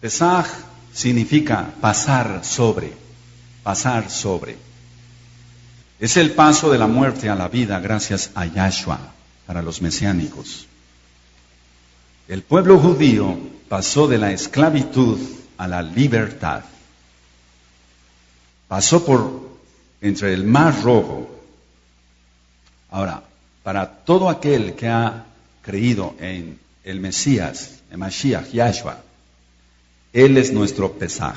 Pesaj significa pasar sobre, pasar sobre. Es el paso de la muerte a la vida gracias a Yahshua para los mesiánicos. El pueblo judío pasó de la esclavitud a la libertad. Pasó entre el Mar Rojo. Ahora, para todo aquel que ha creído en el Mesías, el Mashiach, Yahshua, Él es nuestro Pesaj,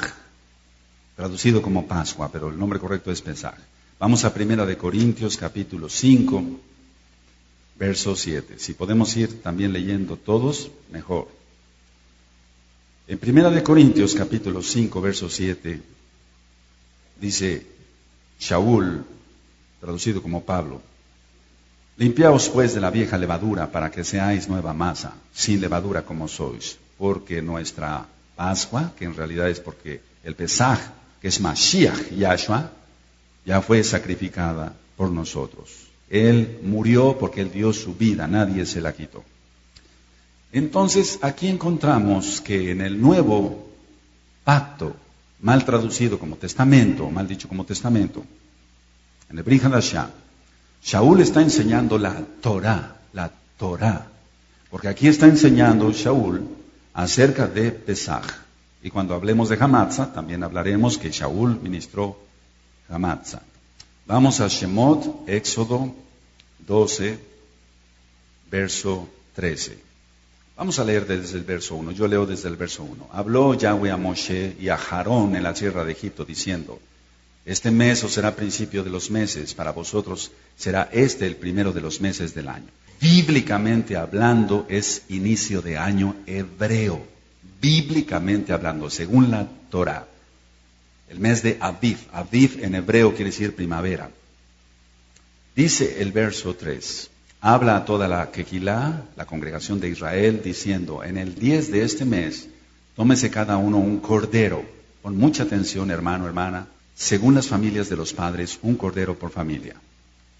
traducido como Pascua, pero el nombre correcto es Pesaj. Vamos a 1 Corintios capítulo 5, verso 7. Si podemos ir también leyendo todos, mejor. En 1 Corintios capítulo 5, verso 7, dice Shaul, traducido como Pablo: limpiaos pues de la vieja levadura para que seáis nueva masa, sin levadura como sois, porque nuestra Pascua, que en realidad es porque el Pesaj, que es Mashiach Yahshua, ya fue sacrificada por nosotros. Él murió porque Él dio su vida, nadie se la quitó. Entonces, aquí encontramos que en el nuevo pacto, mal traducido como testamento, mal dicho como testamento, en el Brit Hadashah, Shaul está enseñando la Torah, porque aquí está enseñando Shaul acerca de Pesaj. Y cuando hablemos de Hamatzah, también hablaremos que Shaul ministró Hamatzah. Vamos a Shemot, Éxodo 12, verso 13. Vamos a leer desde el verso 1. Yo leo desde el verso 1. Habló Yahweh a Moshe y a Aarón en la tierra de Egipto, diciendo: este mes os será principio de los meses, para vosotros será este el primero de los meses del año. Bíblicamente hablando, es inicio de año hebreo. Bíblicamente hablando, según la Torah. El mes de Aviv. Aviv en hebreo quiere decir primavera. Dice el verso 3. Habla a toda la Kehilá, la congregación de Israel, diciendo: en el 10 de este mes, tómese cada uno un cordero. Con mucha atención, hermano, hermana. Según las familias de los padres, un cordero por familia.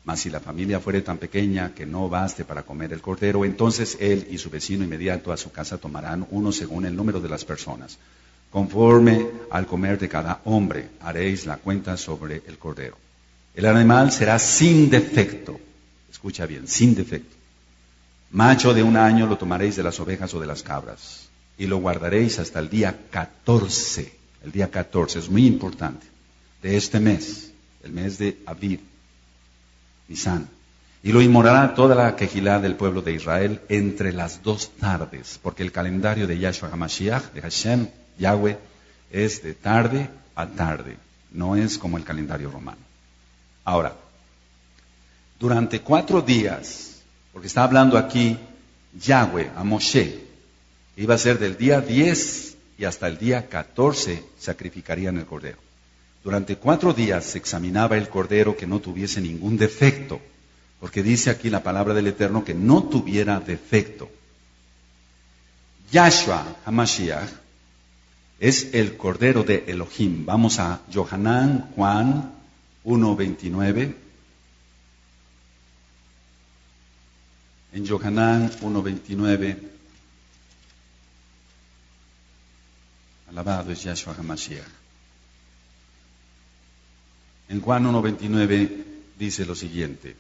Mas si la familia fuere tan pequeña que no baste para comer el cordero, entonces él y su vecino inmediato a su casa tomarán uno según el número de las personas. Conforme al comer de cada hombre, haréis la cuenta sobre el cordero. El animal será sin defecto. Escucha bien, sin defecto. Macho de 1 año lo tomaréis de las ovejas o de las cabras. Y lo guardaréis hasta el día 14. El día 14 es muy importante. De este mes, el mes de Aviv, Nisan. Y lo inmolará toda la Kehilá del pueblo de Israel entre las 2 tardes, porque el calendario de Yahshua HaMashiach, de Hashem, Yahweh, es de tarde a tarde, no es como el calendario romano. Ahora, durante 4 días, porque está hablando aquí Yahweh a Moshe, iba a ser del día 10 y hasta el día 14 sacrificarían el cordero. Durante 4 días se examinaba el cordero que no tuviese ningún defecto, porque dice aquí la palabra del Eterno que no tuviera defecto. Yahshua HaMashiach es el cordero de Elohim. Vamos a Yohanan, Juan 1:29. En Yohanan 1:29, alabado es Yahshua HaMashiach. En Juan 1:29 dice lo siguiente: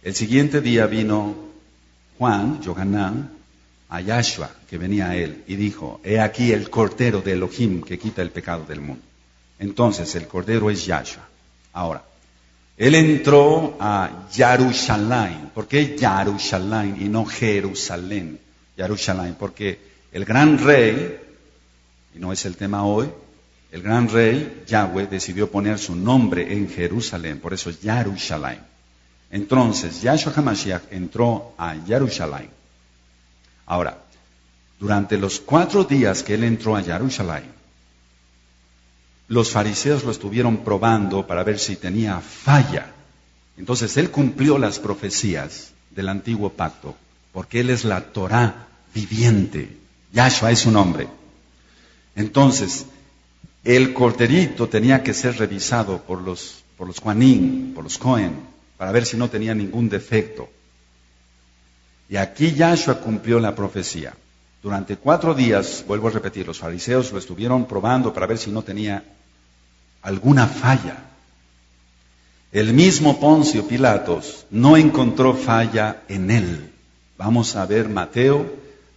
el siguiente día vino Juan, Yohanan, a Yahshua, que venía a él, y dijo: he aquí el cordero de Elohim que quita el pecado del mundo. Entonces el cordero es Yahshua. Ahora, él entró a Jerusalén. ¿Por qué Jerusalén y no Jerusalén? Jerusalén, porque el gran rey, y no es el tema hoy, el gran rey, Yahweh, decidió poner su nombre en Jerusalén, por eso es Jerusalén. Entonces, Yahshua HaMashiach entró a Jerusalén. Ahora, durante los 4 días que él entró a Jerusalén, los fariseos lo estuvieron probando para ver si tenía falla. Entonces, él cumplió las profecías del antiguo pacto, porque él es la Torah viviente. Yahshua es su nombre. Entonces, el corderito tenía que ser revisado por los Kohanim, por los Cohen, para ver si no tenía ningún defecto. Y aquí Yahshua cumplió la profecía. Durante 4 días, vuelvo a repetir, los fariseos lo estuvieron probando para ver si no tenía alguna falla. El mismo Poncio Pilatos no encontró falla en él. Vamos a ver Mateo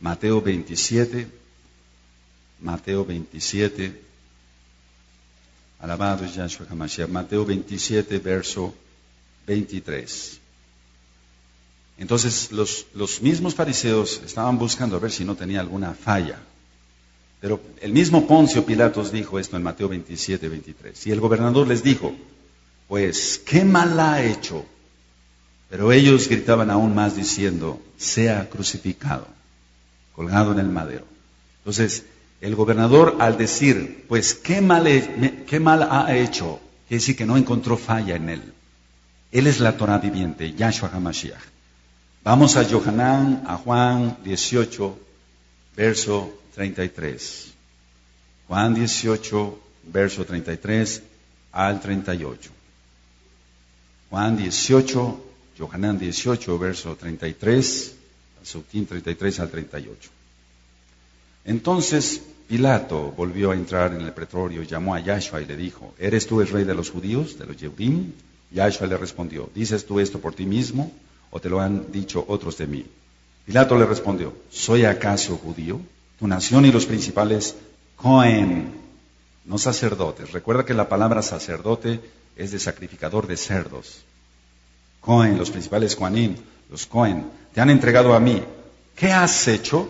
27, alabado es Yahshua HaMashiach, Mateo 27, verso 23. Entonces los mismos fariseos estaban buscando a ver si no tenía alguna falla. Pero el mismo Poncio Pilatos dijo esto en Mateo 27, 23. Y el gobernador les dijo, pues, ¿qué mal ha hecho? Pero ellos gritaban aún más diciendo, sea crucificado, colgado en el madero. Entonces, el gobernador al decir, pues, ¿qué mal ha hecho? Quiere decir que no encontró falla en él. Él es la Torah viviente, Yahshua HaMashiach. Vamos a Juan 18, verso 33. Juan 18, verso 33 al 38. Juan 18, Yohanan 18, verso 33, Pasukim 33 al 38. Entonces Pilato volvió a entrar en el pretorio, llamó a Yahshua y le dijo, ¿eres tú el rey de los judíos, de los Yehudim? Yahshua le respondió, ¿dices tú esto por ti mismo o te lo han dicho otros de mí? Pilato le respondió, ¿soy acaso judío? Tu nación y los principales Cohen, no sacerdotes. Recuerda que la palabra sacerdote es de sacrificador de cerdos. Cohen, los principales Coanim, los Cohen, te han entregado a mí. ¿Qué has hecho?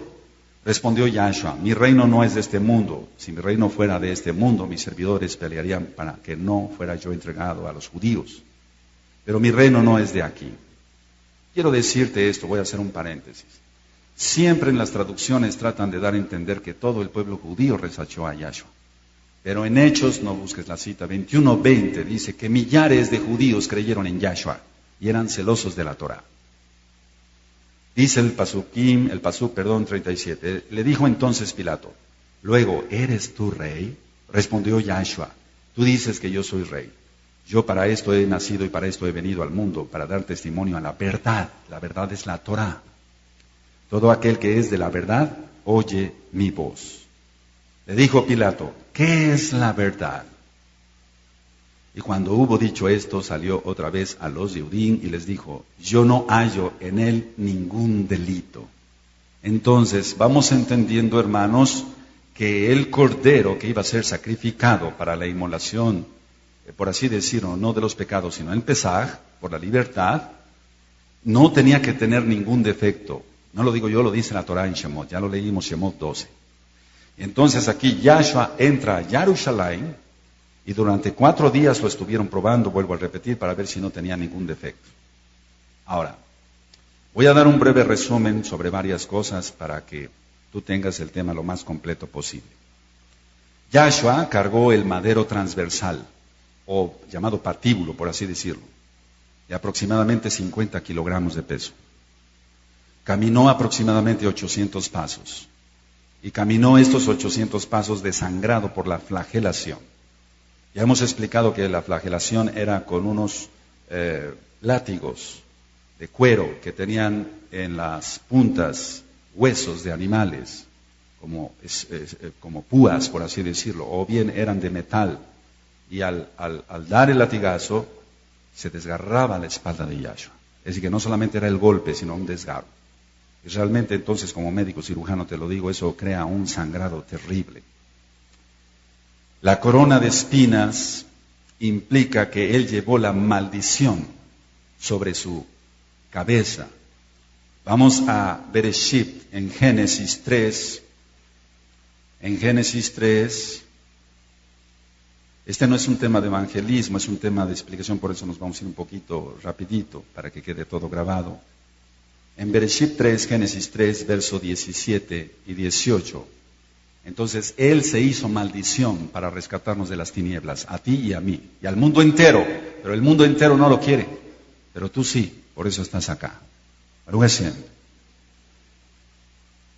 Respondió Yahshua, mi reino no es de este mundo. Si mi reino fuera de este mundo, mis servidores pelearían para que no fuera yo entregado a los judíos. Pero mi reino no es de aquí. Quiero decirte esto, voy a hacer un paréntesis. Siempre en las traducciones tratan de dar a entender que todo el pueblo judío rechazó a Yahshua. Pero en Hechos, no busques la cita, 21:20 dice que millares de judíos creyeron en Yahshua y eran celosos de la Torah. Dice el Pasuk 37. Le dijo entonces Pilato, luego, ¿eres tú rey? Respondió Yahshua, tú dices que yo soy rey. Yo para esto he nacido y para esto he venido al mundo, para dar testimonio a la verdad. La verdad es la Torah. Todo aquel que es de la verdad, oye mi voz. Le dijo Pilato, ¿qué es la verdad? Y cuando hubo dicho esto, salió otra vez a los Yehudim y les dijo, yo no hallo en él ningún delito. Entonces, vamos entendiendo, hermanos, que el cordero que iba a ser sacrificado para la inmolación, por así decirlo, no de los pecados, sino en Pesaj, por la libertad, no tenía que tener ningún defecto. No lo digo yo, lo dice la Torah en Shemot, ya lo leímos Shemot 12. Entonces aquí Yahshua entra a Jerusalén y durante 4 días lo estuvieron probando, vuelvo a repetir, para ver si no tenía ningún defecto. Ahora, voy a dar un breve resumen sobre varias cosas para que tú tengas el tema lo más completo posible. Yahshua cargó el madero transversal, o llamado patíbulo, por así decirlo, de aproximadamente 50 kilogramos de peso. Caminó aproximadamente 800 pasos. Y caminó estos 800 pasos desangrado por la flagelación. Ya hemos explicado que la flagelación era con unos látigos de cuero que tenían en las puntas huesos de animales, como púas, por así decirlo, o bien eran de metal. Y al dar el latigazo, se desgarraba la espalda de Yahshua. Es decir, que no solamente era el golpe, sino un desgarro. Y realmente entonces, como médico cirujano te lo digo, eso crea un sangrado terrible. La corona de espinas implica que él llevó la maldición sobre su cabeza. Vamos a Bereshit en Génesis 3. En Génesis 3, este no es un tema de evangelismo, es un tema de explicación, por eso nos vamos a ir un poquito rapidito para que quede todo grabado. En Bereshit 3, Génesis 3, verso 17 y 18. Entonces, Él se hizo maldición para rescatarnos de las tinieblas, a ti y a mí, y al mundo entero. Pero el mundo entero no lo quiere. Pero tú sí, por eso estás acá.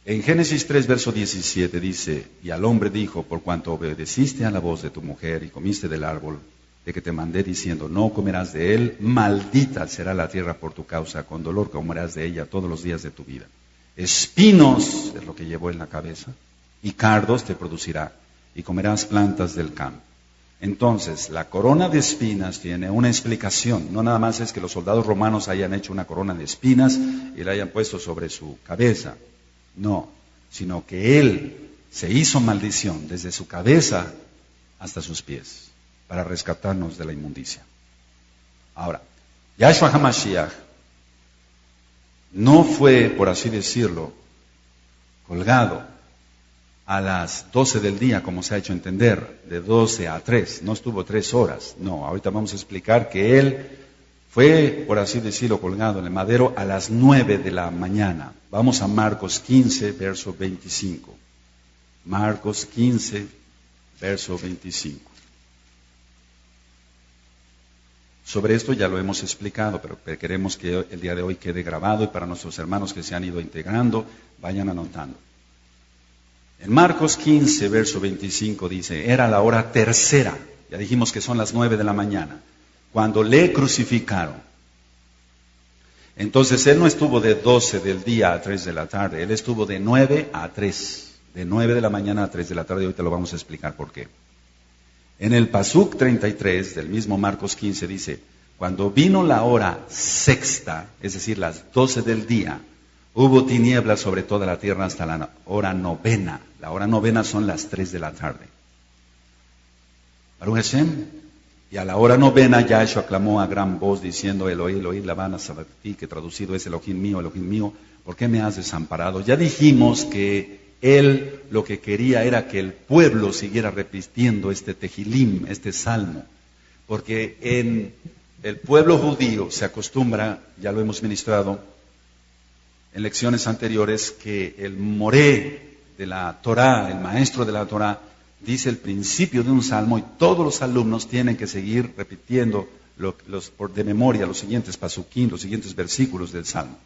En Génesis 3, verso 17 dice, y al hombre dijo, por cuanto obedeciste a la voz de tu mujer y comiste del árbol de que te mandé diciendo, no comerás de él, maldita será la tierra por tu causa, con dolor comerás de ella todos los días de tu vida. Espinos es lo que llevó en la cabeza, y cardos te producirá, y comerás plantas del campo. Entonces, la corona de espinas tiene una explicación. No nada más es que los soldados romanos hayan hecho una corona de espinas y la hayan puesto sobre su cabeza. No, sino que él se hizo maldición desde su cabeza hasta sus pies para rescatarnos de la inmundicia. Ahora, Yahshua HaMashiach no fue, por así decirlo, colgado a las 12 del día, como se ha hecho entender, de 12 a 3, no estuvo 3 horas, no, ahorita vamos a explicar que él fue, por así decirlo, colgado en el madero a las 9 de la mañana. Vamos a Marcos 15, verso 25. Marcos 15, verso 25. Sobre esto ya lo hemos explicado, pero queremos que el día de hoy quede grabado y para nuestros hermanos que se han ido integrando, vayan anotando. En Marcos 15, verso 25 dice, era la hora tercera, ya dijimos que son las 9 de la mañana, cuando le crucificaron. Entonces él no estuvo de 12 del día a 3 de la tarde, él estuvo de 9 a 3, de 9 de la mañana a 3 de la tarde, y ahorita lo vamos a explicar por qué. En el Pasuk 33 del mismo Marcos 15 dice, cuando vino la hora sexta, es decir, las 12 del día, hubo tinieblas sobre toda la tierra hasta la hora novena. La hora novena son las 3 de la tarde. Baruch Hashem. Y a la hora novena Yahshua clamó a gran voz diciendo, Eloí, Eloí, labana sabactí, que traducido es Elohim mío, ¿por qué me has desamparado? Ya dijimos que él lo que quería era que el pueblo siguiera repitiendo este tejilim, este salmo. Porque en el pueblo judío se acostumbra, ya lo hemos ministrado, en lecciones anteriores, que el moré de la Torá, el maestro de la Torá, dice el principio de un salmo y todos los alumnos tienen que seguir repitiendo de memoria los siguientes pasuquín, los siguientes versículos del salmo.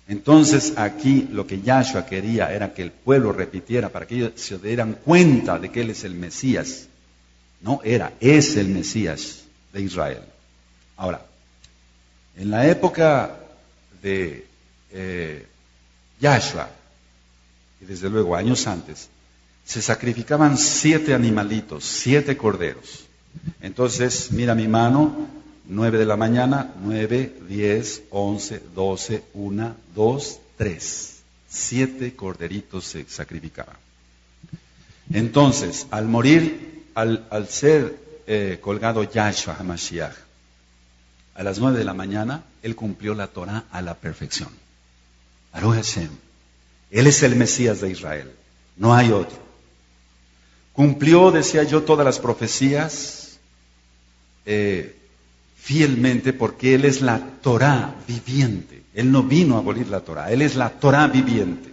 Entonces aquí lo que Yahshua quería era que el pueblo repitiera para que ellos se dieran cuenta de que Él es el Mesías. No era, es el Mesías de Israel. Ahora, en la época de Yahshua, y desde luego años antes, se sacrificaban 7 animalitos, 7 corderos. Entonces, mira mi mano, 9 de la mañana, 9, 10, 11, 12, 1, 2, 3. 7 corderitos se sacrificaban. Entonces, al morir, al ser colgado Yahshua HaMashiach, a las 9 de la mañana, él cumplió la Torah a la perfección. Baruch Hashem. Él es el Mesías de Israel. No hay otro. Cumplió, decía yo, todas las profecías fielmente porque Él es la Torah viviente. Él no vino a abolir la Torah. Él es la Torah viviente.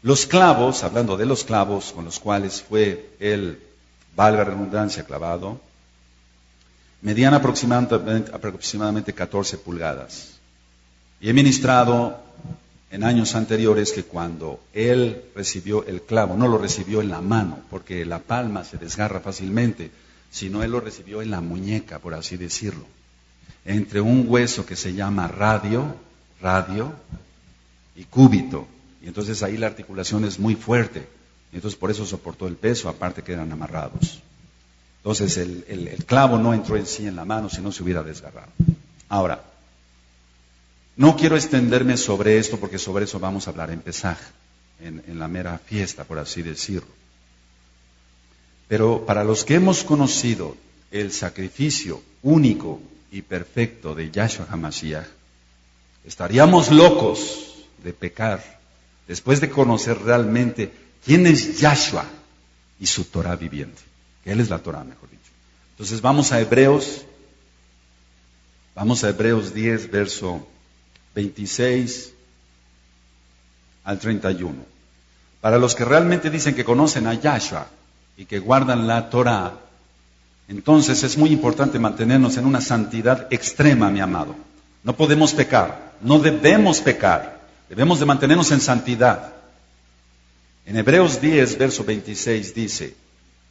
Los clavos, hablando de los clavos con los cuales fue Él, valga la redundancia, clavado, medían aproximadamente 14 pulgadas. Y he ministrado en años anteriores que cuando él recibió el clavo, no lo recibió en la mano, porque la palma se desgarra fácilmente, sino él lo recibió en la muñeca, por así decirlo, entre un hueso que se llama radio y cúbito. Y entonces ahí la articulación es muy fuerte, y entonces por eso soportó el peso, aparte que eran amarrados. Entonces el clavo no entró en sí en la mano, sino se hubiera desgarrado. Ahora, no quiero extenderme sobre esto porque sobre eso vamos a hablar en Pesaj, en la mera fiesta, por así decirlo. Pero para los que hemos conocido el sacrificio único y perfecto de Yahshua HaMashiach, estaríamos locos de pecar después de conocer realmente quién es Yahshua y su Torah viviente. Que Él es la Torah, mejor dicho. Entonces vamos a Hebreos 10, verso 26 al 31. Para los que realmente dicen que conocen a Yahshua y que guardan la Torah, entonces es muy importante mantenernos en una santidad extrema, mi amado. No podemos pecar, no debemos pecar, debemos de mantenernos en santidad. En Hebreos 10, verso 26 dice,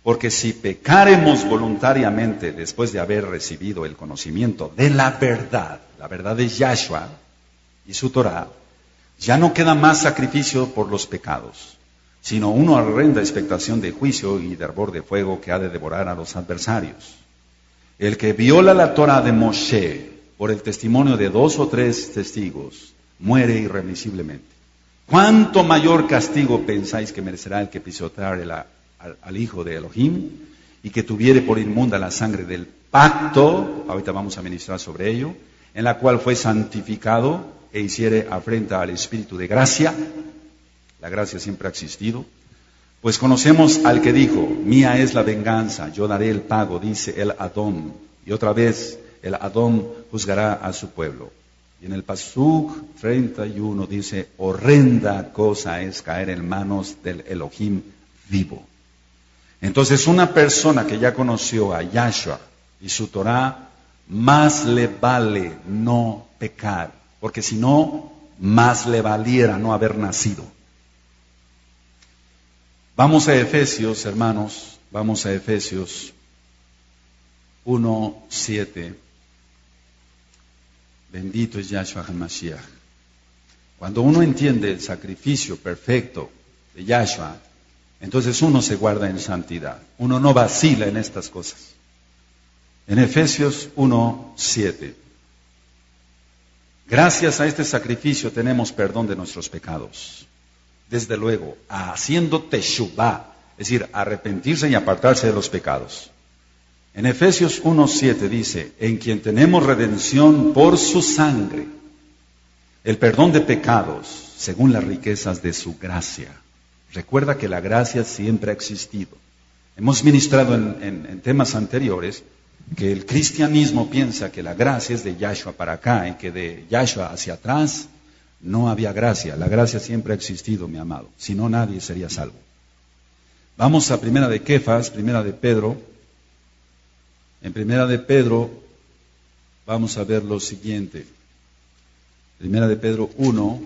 porque si pecaremos voluntariamente después de haber recibido el conocimiento de la verdad es Yahshua y su Torah, Ya no queda más sacrificio por los pecados, sino una horrenda expectación de juicio y de hervor de fuego que ha de devorar a los adversarios. El que viola la Torah de Moshe por el testimonio de 2 o 3 testigos, muere irremisiblemente. ¿Cuánto mayor castigo pensáis que merecerá el que pisoteare al Hijo de Elohim y que tuviere por inmunda la sangre del pacto, ahorita vamos a ministrar sobre ello, en la cual fue santificado e hiciere afrenta al Espíritu de gracia? La gracia siempre ha existido. Pues conocemos al que dijo, mía es la venganza, yo daré el pago, dice el Adón. Y otra vez, el Adón juzgará a su pueblo. Y en el Pasuk 31 dice, horrenda cosa es caer en manos del Elohim vivo. Entonces una persona que ya conoció a Yahshua y su Torah, más le vale no pecar, porque si no, más le valiera no haber nacido. Vamos a Efesios, hermanos, vamos a Efesios 1:7. Bendito es Yahshua HaMashiach. Cuando uno entiende el sacrificio perfecto de Yahshua, entonces uno se guarda en santidad. Uno no vacila en estas cosas. En Efesios 1:7. Gracias a este sacrificio tenemos perdón de nuestros pecados. Desde luego, haciendo teshuvá, es decir, arrepentirse y apartarse de los pecados. En Efesios 1:7 dice, en quien tenemos redención por su sangre, el perdón de pecados, según las riquezas de su gracia. Recuerda que la gracia siempre ha existido. Hemos ministrado en temas anteriores que el cristianismo piensa que la gracia es de Yahshua para acá y que de Yahshua hacia atrás no había gracia. La gracia siempre ha existido, mi amado. Si no, nadie sería salvo. Vamos a Primera de Kefas, Primera de Pedro. En Primera de Pedro vamos a ver lo siguiente. Primera de Pedro 1.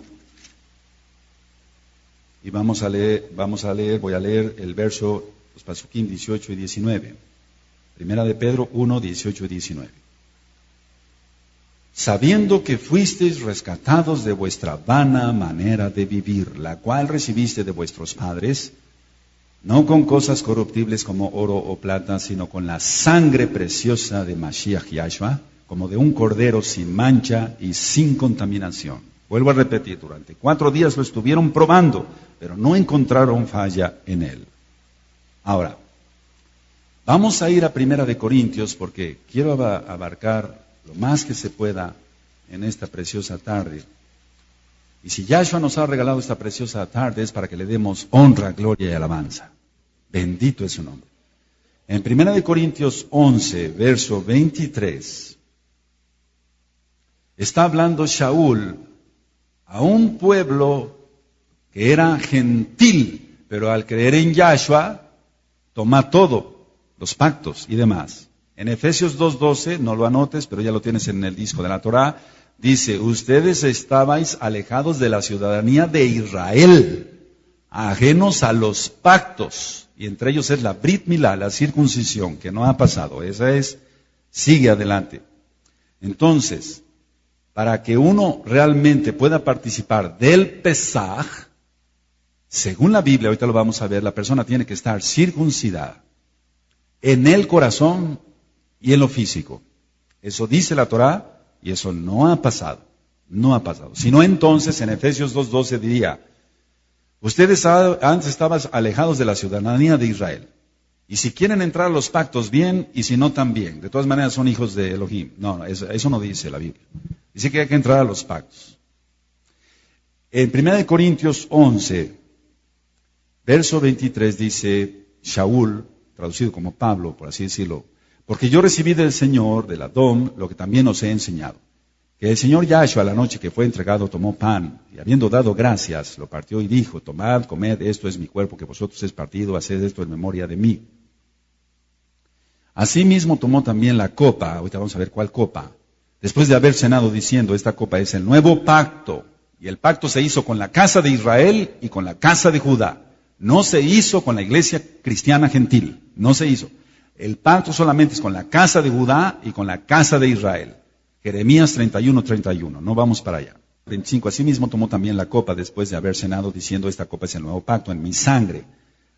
Y vamos a leer, voy a leer el verso, los pasukim 18 y 19. Primera de Pedro 1, 18 y 19. Sabiendo que fuisteis rescatados de vuestra vana manera de vivir, la cual recibiste de vuestros padres, no con cosas corruptibles como oro o plata, sino con la sangre preciosa de Mashiach Yahshua, como de un cordero sin mancha y sin contaminación. Vuelvo a repetir, durante 4 días lo estuvieron probando, pero no encontraron falla en él. Ahora, vamos a ir a Primera de Corintios porque quiero abarcar lo más que se pueda en esta preciosa tarde. Y si Yahshua nos ha regalado esta preciosa tarde es para que le demos honra, gloria y alabanza. Bendito es su nombre. En 1 Corintios 11, verso 23, está hablando Shaul a un pueblo que era gentil, pero al creer en Yahshua, toma todo, los pactos y demás. En Efesios 2:12, no lo anotes, pero ya lo tienes en el disco de la Torá, dice, ustedes estabais alejados de la ciudadanía de Israel, ajenos a los pactos, y entre ellos es la Brit Milá, la circuncisión, que no ha pasado, esa es, sigue adelante. Entonces, para que uno realmente pueda participar del Pesaj, según la Biblia, ahorita lo vamos a ver, la persona tiene que estar circuncidada en el corazón y en lo físico. Eso dice la Torá y eso no ha pasado. No ha pasado. Si no, entonces en Efesios 2:12 diría, ustedes antes estaban alejados de la ciudadanía de Israel. Y si quieren entrar a los pactos, bien, y si no, también. De todas maneras son hijos de Elohim. No, eso no dice la Biblia. Dice que hay que entrar a los pactos. En 1 Corintios 11, verso 23 dice, Shaul, traducido como Pablo, por así decirlo, porque yo recibí del Señor, del Adón, lo que también os he enseñado. Que el Señor Yahshua, la noche que fue entregado, tomó pan, y habiendo dado gracias, lo partió y dijo, tomad, comed, esto es mi cuerpo que vosotros es partido, haced esto en memoria de mí. Asimismo tomó también la copa, ahorita vamos a ver cuál copa, después de haber cenado diciendo, esta copa es el nuevo pacto, y el pacto se hizo con la casa de Israel y con la casa de Judá. No se hizo con la iglesia cristiana gentil, no se hizo. El pacto solamente es con la casa de Judá y con la casa de Israel. Jeremías 31:31, no vamos para allá. 25. Asimismo tomó también la copa después de haber cenado, diciendo: esta copa es el nuevo pacto en mi sangre.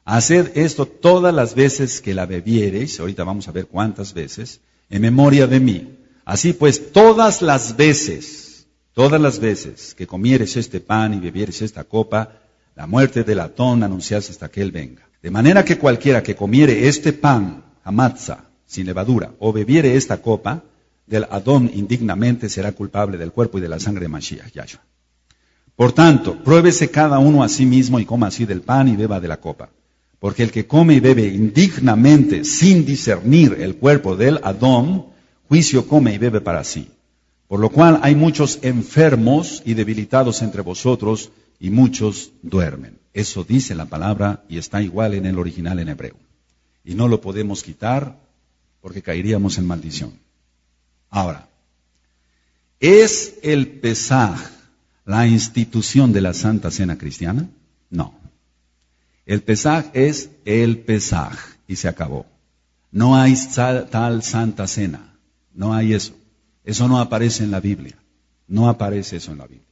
Haced esto todas las veces que la bebiereis, ahorita vamos a ver cuántas veces, en memoria de mí. Así pues, todas las veces que comieres este pan y bebieres esta copa, la muerte del Adón anuncias hasta que él venga. De manera que cualquiera que comiere este pan, hamatza, sin levadura, o bebiere esta copa del Adón indignamente, será culpable del cuerpo y de la sangre de Mashiach, Yahshua. Por tanto, pruébese cada uno a sí mismo y coma así del pan y beba de la copa. Porque el que come y bebe indignamente, sin discernir el cuerpo del Adón, juicio come y bebe para sí. Por lo cual hay muchos enfermos y debilitados entre vosotros, y muchos duermen. Eso dice la palabra y está igual en el original en hebreo. Y no lo podemos quitar porque caeríamos en maldición. Ahora, ¿es el Pesaj la institución de la Santa Cena cristiana? No. El Pesaj es el Pesaj y se acabó. No hay tal Santa Cena. No hay eso. Eso no aparece en la Biblia. No aparece eso en la Biblia.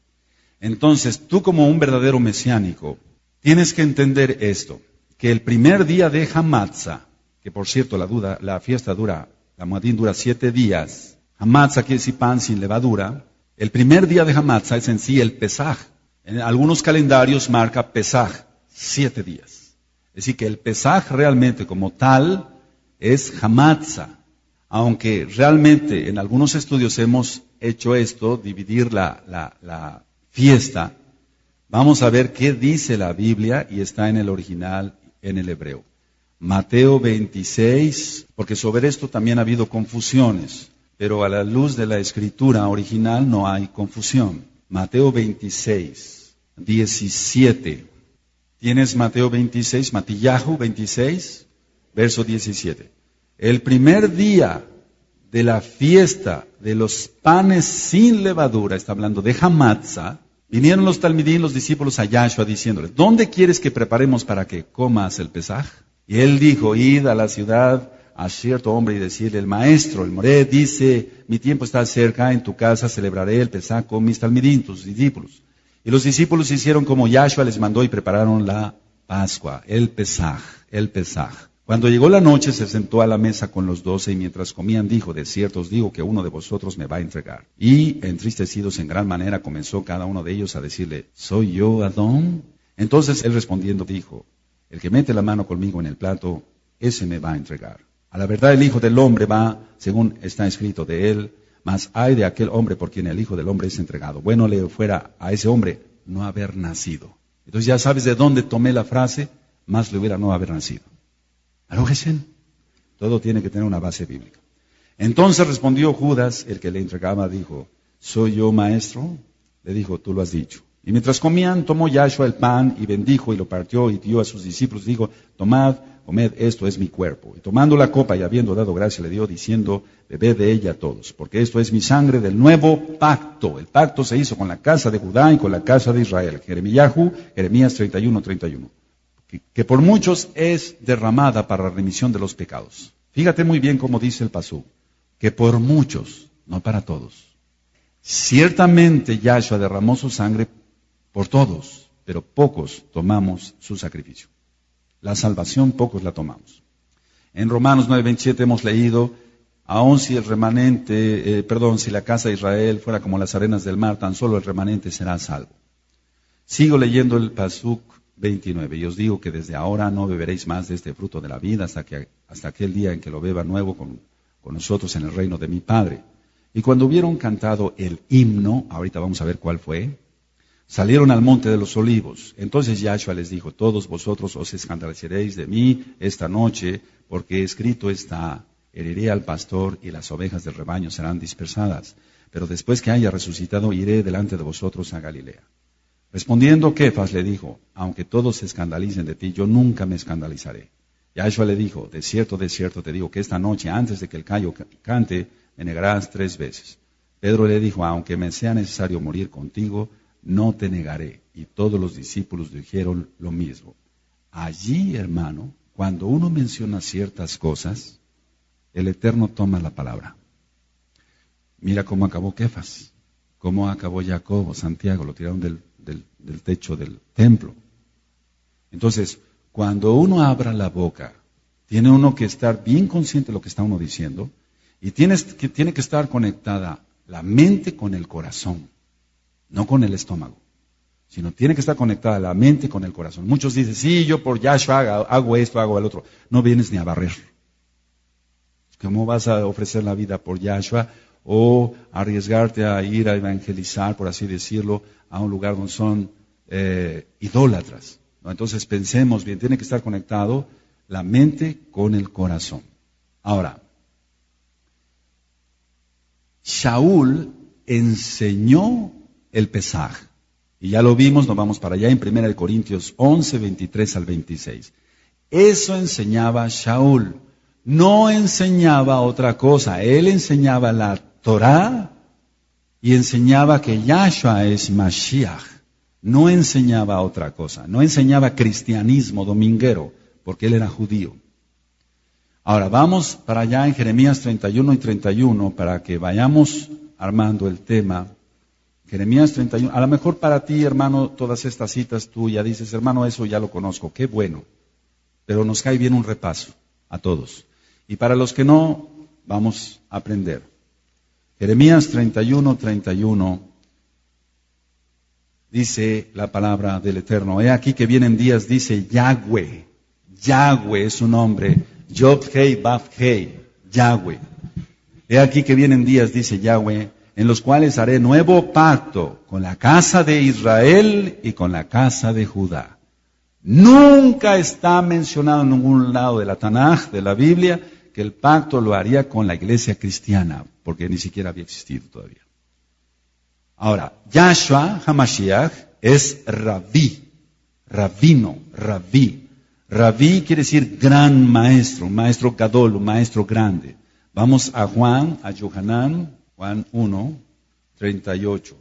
Entonces, tú como un verdadero mesiánico, tienes que entender esto, que el primer día de Hamatza, que por cierto la fiesta dura, la Moadim dura 7 días, Hamatza quiere decir pan sin levadura, el primer día de Hamatza es en sí el Pesaj. En algunos calendarios marca Pesaj, 7 días. Es decir, que el Pesaj realmente como tal es Hamatza. Aunque realmente en algunos estudios hemos hecho esto, dividir la fiesta, vamos a ver qué dice la Biblia y está en el original, en el hebreo. Mateo 26, porque sobre esto también ha habido confusiones, pero a la luz de la escritura original no hay confusión. Mateo 26, 17. ¿Tienes Mateo 26, Matillahu 26, verso 17? El primer día de la fiesta de los panes sin levadura, está hablando de Hamatza, vinieron los talmidín, los discípulos a Yahshua diciéndole: ¿dónde quieres que preparemos para que comas el Pesaj? Y él dijo: id a la ciudad a cierto hombre y decirle: el maestro, el moré, dice: mi tiempo está cerca, en tu casa celebraré el Pesaj con mis talmidín, tus discípulos. Y los discípulos hicieron como Yahshua les mandó y prepararon la Pascua, el Pesaj, el Pesaj. Cuando llegó la noche se sentó a la mesa con los 12 y mientras comían dijo: de cierto os digo que uno de vosotros me va a entregar. Y entristecidos en gran manera comenzó cada uno de ellos a decirle: ¿soy yo Adón? Entonces él respondiendo dijo: el que mete la mano conmigo en el plato, ese me va a entregar. A la verdad el Hijo del Hombre va, según está escrito de él, mas hay de aquel hombre por quien el Hijo del Hombre es entregado. Bueno le fuera a ese hombre no haber nacido. Entonces ya sabes de dónde tomé la frase: más le hubiera no haber nacido. Todo tiene que tener una base bíblica. Entonces respondió Judas, el que le entregaba, dijo: ¿soy yo maestro? Le dijo: tú lo has dicho. Y mientras comían, tomó Yahshua el pan y bendijo y lo partió y dio a sus discípulos, dijo: tomad, comed, esto es mi cuerpo. Y tomando la copa y habiendo dado gracia, le dio diciendo: bebed de ella todos, porque esto es mi sangre del nuevo pacto. El pacto se hizo con la casa de Judá y con la casa de Israel. Jeremías 31, 31. Que por muchos es derramada para la remisión de los pecados. Fíjate muy bien cómo dice el pasú, que por muchos, no para todos. Ciertamente Yahshua derramó su sangre por todos, pero pocos tomamos su sacrificio. La salvación pocos la tomamos. En Romanos 9:27 hemos leído: aun si el remanente, si la casa de Israel fuera como las arenas del mar, tan solo el remanente será salvo. Sigo leyendo el pasuk 29. Y os digo que desde ahora no beberéis más de este fruto de la vida hasta aquel día en que lo beba nuevo con nosotros en el reino de mi Padre. Y cuando hubieron cantado el himno, ahorita vamos a ver cuál fue, salieron al monte de los olivos. Entonces Yahshua les dijo: todos vosotros os escandalizaréis de mí esta noche, porque escrito está: heriré al pastor y las ovejas del rebaño serán dispersadas. Pero después que haya resucitado, iré delante de vosotros a Galilea. Respondiendo Kefas le dijo: aunque todos se escandalicen de ti, yo nunca me escandalizaré. Yahshua le dijo: de cierto te digo que esta noche, antes de que el gallo cante, me negarás 3 veces. Pedro le dijo: aunque me sea necesario morir contigo, no te negaré. Y todos los discípulos dijeron lo mismo. Allí, hermano, cuando uno menciona ciertas cosas, el Eterno toma la palabra. Mira cómo acabó Kefas. ¿Cómo acabó Jacobo, Santiago? Lo tiraron del techo del templo. Entonces, cuando uno abra la boca, tiene uno que estar bien consciente de lo que está uno diciendo y tiene que estar conectada la mente con el corazón, no con el estómago, sino tiene que estar conectada la mente con el corazón. Muchos dicen, sí, yo por Yahshua hago esto, hago el otro. No vienes ni a barrer. ¿Cómo vas a ofrecer la vida por Yahshua o arriesgarte a ir a evangelizar, por así decirlo, a un lugar donde son idólatras? ¿No? Entonces pensemos bien, tiene que estar conectado la mente con el corazón. Ahora, Shaul enseñó el Pesaj. Y ya lo vimos, nos vamos para allá en 1 Corintios 11, 23 al 26. Eso enseñaba Shaul. No enseñaba otra cosa. Él enseñaba la Torá y enseñaba que Yahshua es Mashiach. No enseñaba otra cosa. No enseñaba cristianismo dominguero, porque él era judío. Ahora vamos para allá en Jeremías 31 y 31 para que vayamos armando el tema. Jeremías 31, a lo mejor para ti, hermano, todas estas citas tú ya dices, hermano, eso ya lo conozco, qué bueno. Pero nos cae bien un repaso a todos. Y para los que no, vamos a aprender. Jeremías 31, 31, dice la palabra del Eterno. He aquí que vienen días, dice Yahweh. Yahweh es su nombre. Yod-Hei, Vav-Hei, Yahweh. He aquí que vienen días, dice Yahweh, en los cuales haré nuevo pacto con la casa de Israel y con la casa de Judá. Nunca está mencionado en ningún lado de la Tanaj, de la Biblia, que el pacto lo haría con la iglesia cristiana, porque ni siquiera había existido todavía. Ahora, Yahshua HaMashiach es Rabí, rabino, rabí. Rabí quiere decir gran maestro, maestro gadol, maestro grande. Vamos a Juan, a Yohanan, Juan 1, 38.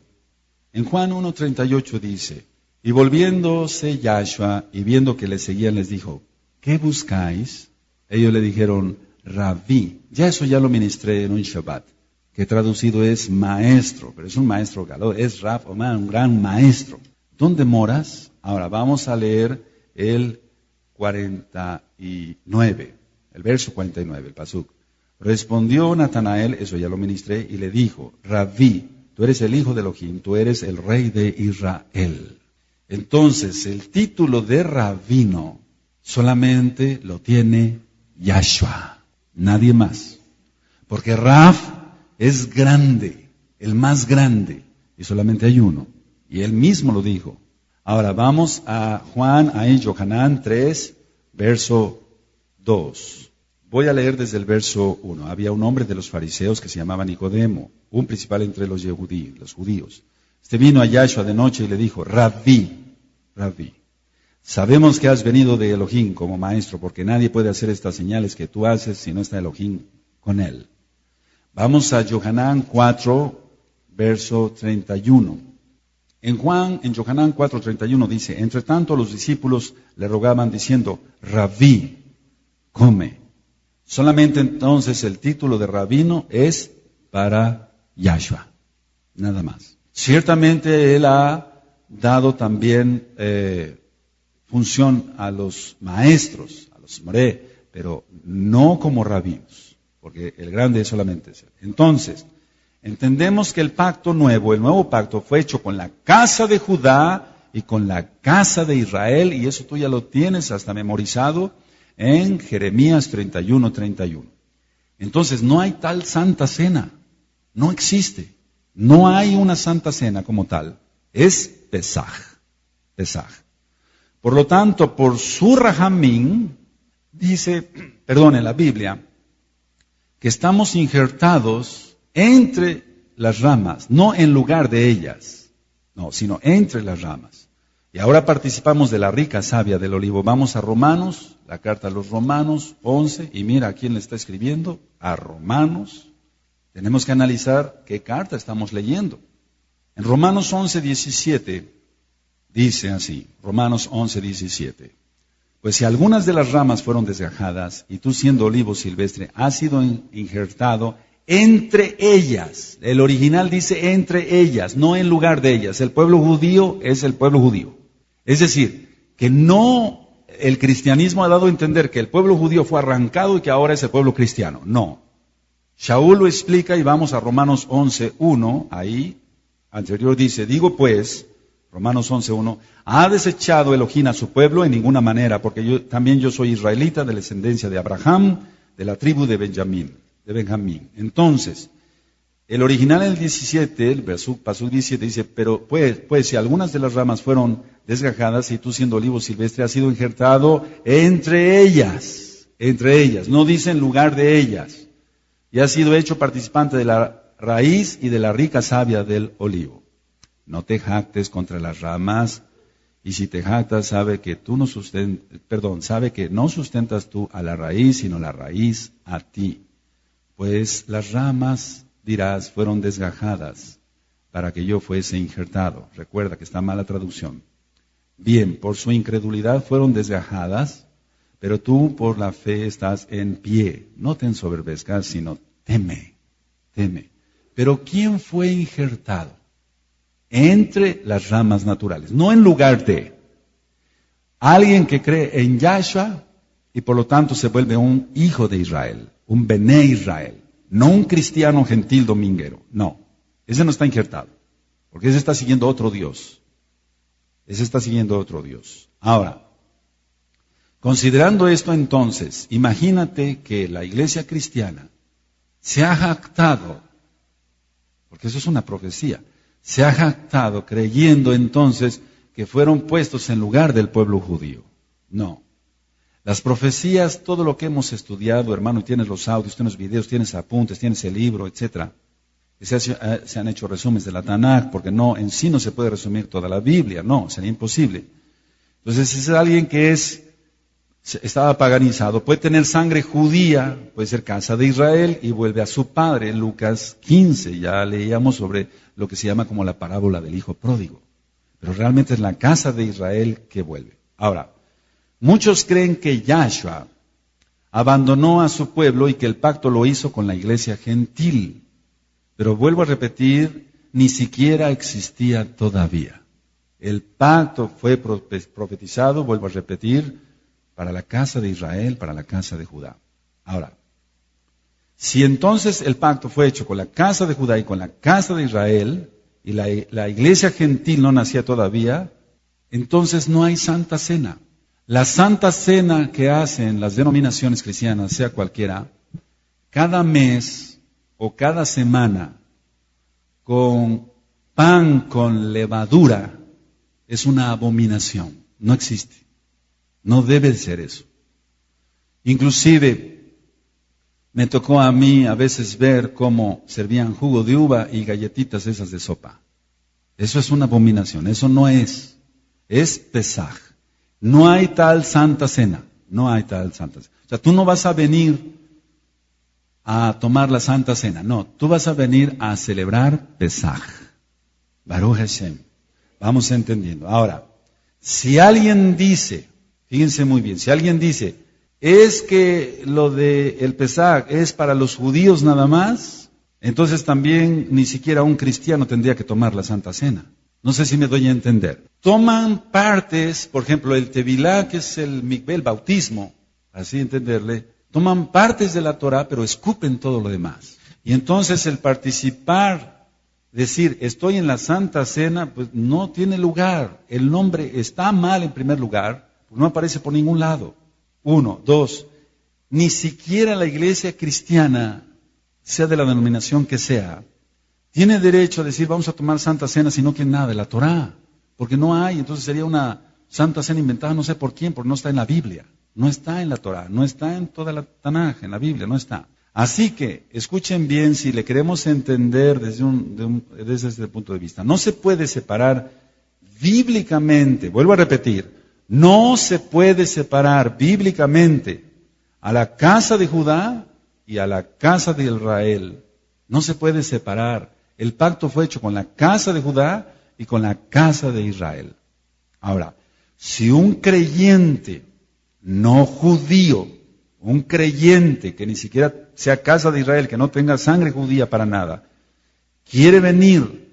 En Juan 1, 38 dice, y volviéndose Yahshua y viendo que le seguían les dijo, ¿qué buscáis? Ellos le dijeron, Rabí. Ya eso ya lo ministré en un Shabbat, que traducido es maestro, pero es un maestro galor, es Rab, un gran maestro. ¿Dónde moras? Ahora vamos a leer el 49, el verso 49, el pasuk. Respondió Natanael, eso ya lo ministré, y le dijo, Rabí, tú eres el hijo de Elohim, tú eres el rey de Israel. Entonces, el título de rabino solamente lo tiene Yahshua, nadie más. Porque Rab es grande, el más grande, y solamente hay uno. Y él mismo lo dijo. Ahora vamos a Juan, ahí Yohanan 3, verso 2. Voy a leer desde el verso 1. Había un hombre de los fariseos que se llamaba Nicodemo, un principal entre los judíos. Este vino a Yahshua de noche y le dijo, Rabí, Rabí, sabemos que has venido de Elohim como maestro, porque nadie puede hacer estas señales que tú haces si no está Elohim con él. Vamos a Yohanan 4, verso 31. En Yohanan 4, 31 dice, entre tanto los discípulos le rogaban diciendo, Rabí, come. Solamente entonces el título de rabino es para Yahshua, nada más. Ciertamente él ha dado también función a los maestros, a los moré, pero no como rabinos, porque el grande es solamente ese. Entonces, entendemos que el pacto nuevo, el nuevo pacto fue hecho con la casa de Judá y con la casa de Israel, y eso tú ya lo tienes hasta memorizado en Jeremías 31, 31. Entonces, no hay tal santa cena, no existe, no hay una santa cena como tal, es Pesaj, Pesaj. Por lo tanto, por su Rahamín, dice, en la Biblia, que estamos injertados entre las ramas, no en lugar de ellas, no, sino entre las ramas. Y ahora participamos de la rica savia del olivo. Vamos a Romanos, la carta a los Romanos 11, y mira a quién le está escribiendo, a Romanos. Tenemos que analizar qué carta estamos leyendo. En Romanos 11, 17, dice así, Romanos 11, 17. Pues si algunas de las ramas fueron desgajadas, y tú siendo olivo silvestre, has sido injertado entre ellas. El original dice entre ellas, no en lugar de ellas. El pueblo judío es el pueblo judío. Es decir, que no, el cristianismo ha dado a entender que el pueblo judío fue arrancado y que ahora es el pueblo cristiano. No. Shaul lo explica y vamos a Romanos 11:1, ahí, anterior dice, digo pues, Romanos 11:1, ¿ha desechado Elohim a su pueblo? En ninguna manera, porque también yo soy israelita de la descendencia de Abraham, de la tribu de Benjamín. Entonces, el original en el 17, el pasuk 17 dice, pero pues si algunas de las ramas fueron desgajadas y tú siendo olivo silvestre has sido injertado entre ellas, no dice en lugar de ellas, y has sido hecho participante de la raíz y de la rica savia del olivo. No te jactes contra las ramas, y si te jactas sabe que no sustentas tú a la raíz, sino la raíz a ti. Pues las ramas, dirás, fueron desgajadas para que yo fuese injertado. Recuerda que está mala traducción. Bien, por su incredulidad fueron desgajadas, pero tú por la fe estás en pie. No te ensoberbezcas, sino teme. Pero ¿quién fue injertado? Entre las ramas naturales, no en lugar de. Alguien que cree en Yahshua y por lo tanto se vuelve un hijo de Israel, un Bené Israel, no un cristiano gentil dominguero, no. Ese no está injertado, porque ese está siguiendo otro Dios. Ahora, considerando esto entonces, imagínate que la iglesia cristiana se ha jactado, porque eso es una profecía, se ha jactado creyendo entonces que fueron puestos en lugar del pueblo judío. No. Las profecías, todo lo que hemos estudiado, hermano, tienes los audios, tienes los videos, tienes apuntes, tienes el libro, etc. Se han hecho resúmenes de la Tanakh, porque no, en sí no se puede resumir toda la Biblia, no, sería imposible. Entonces, es alguien que estaba paganizado, puede tener sangre judía, puede ser casa de Israel y vuelve a su padre. En Lucas 15 ya leíamos sobre lo que se llama como la parábola del hijo pródigo. Pero realmente es la casa de Israel que vuelve. Ahora, muchos creen que Yahshua abandonó a su pueblo y que el pacto lo hizo con la iglesia gentil. Pero vuelvo a repetir, ni siquiera existía todavía. El pacto fue profetizado, vuelvo a repetir, para la casa de Israel, para la casa de Judá. Ahora, si entonces el pacto fue hecho con la casa de Judá y con la casa de Israel, y la iglesia gentil no nacía todavía, entonces no hay Santa Cena. La Santa Cena que hacen las denominaciones cristianas, sea cualquiera, cada mes o cada semana, con pan con levadura, es una abominación. No existe. No debe ser eso. Inclusive, me tocó a mí a veces ver cómo servían jugo de uva y galletitas esas de sopa. Eso es una abominación, eso no es. Es Pesaj. No hay tal Santa Cena. O sea, tú no vas a venir a tomar la Santa Cena. No, tú vas a venir a celebrar Pesaj. Baruch Hashem. Vamos entendiendo. Ahora, si alguien dice, fíjense muy bien, si alguien dice, es que lo de el Pesaj es para los judíos nada más, entonces también ni siquiera un cristiano tendría que tomar la Santa Cena. No sé si me doy a entender. Toman partes, por ejemplo, el Tevilá, que es el mikveh, el bautismo, así entenderle, toman partes de la Torah, pero escupen todo lo demás. Y entonces el participar, decir, estoy en la Santa Cena, pues no tiene lugar. El nombre está mal en primer lugar, no aparece por ningún lado. 1, 2, ni siquiera la iglesia cristiana, sea de la denominación que sea, tiene derecho a decir vamos a tomar Santa Cena si no quiere nada de la Torah, porque no hay. Entonces sería una Santa Cena inventada no sé por quién, porque no está en la Biblia, no está en la Torah, no está en toda la Tanaj, en la Biblia, no está. Así que, escuchen bien, si le queremos entender desde este punto de vista, no se puede separar bíblicamente, vuelvo a repetir, no se puede separar bíblicamente a la casa de Judá y a la casa de Israel. No se puede separar. El pacto fue hecho con la casa de Judá y con la casa de Israel. Ahora, si un creyente no judío un creyente que ni siquiera sea casa de Israel, que no tenga sangre judía para nada, quiere venir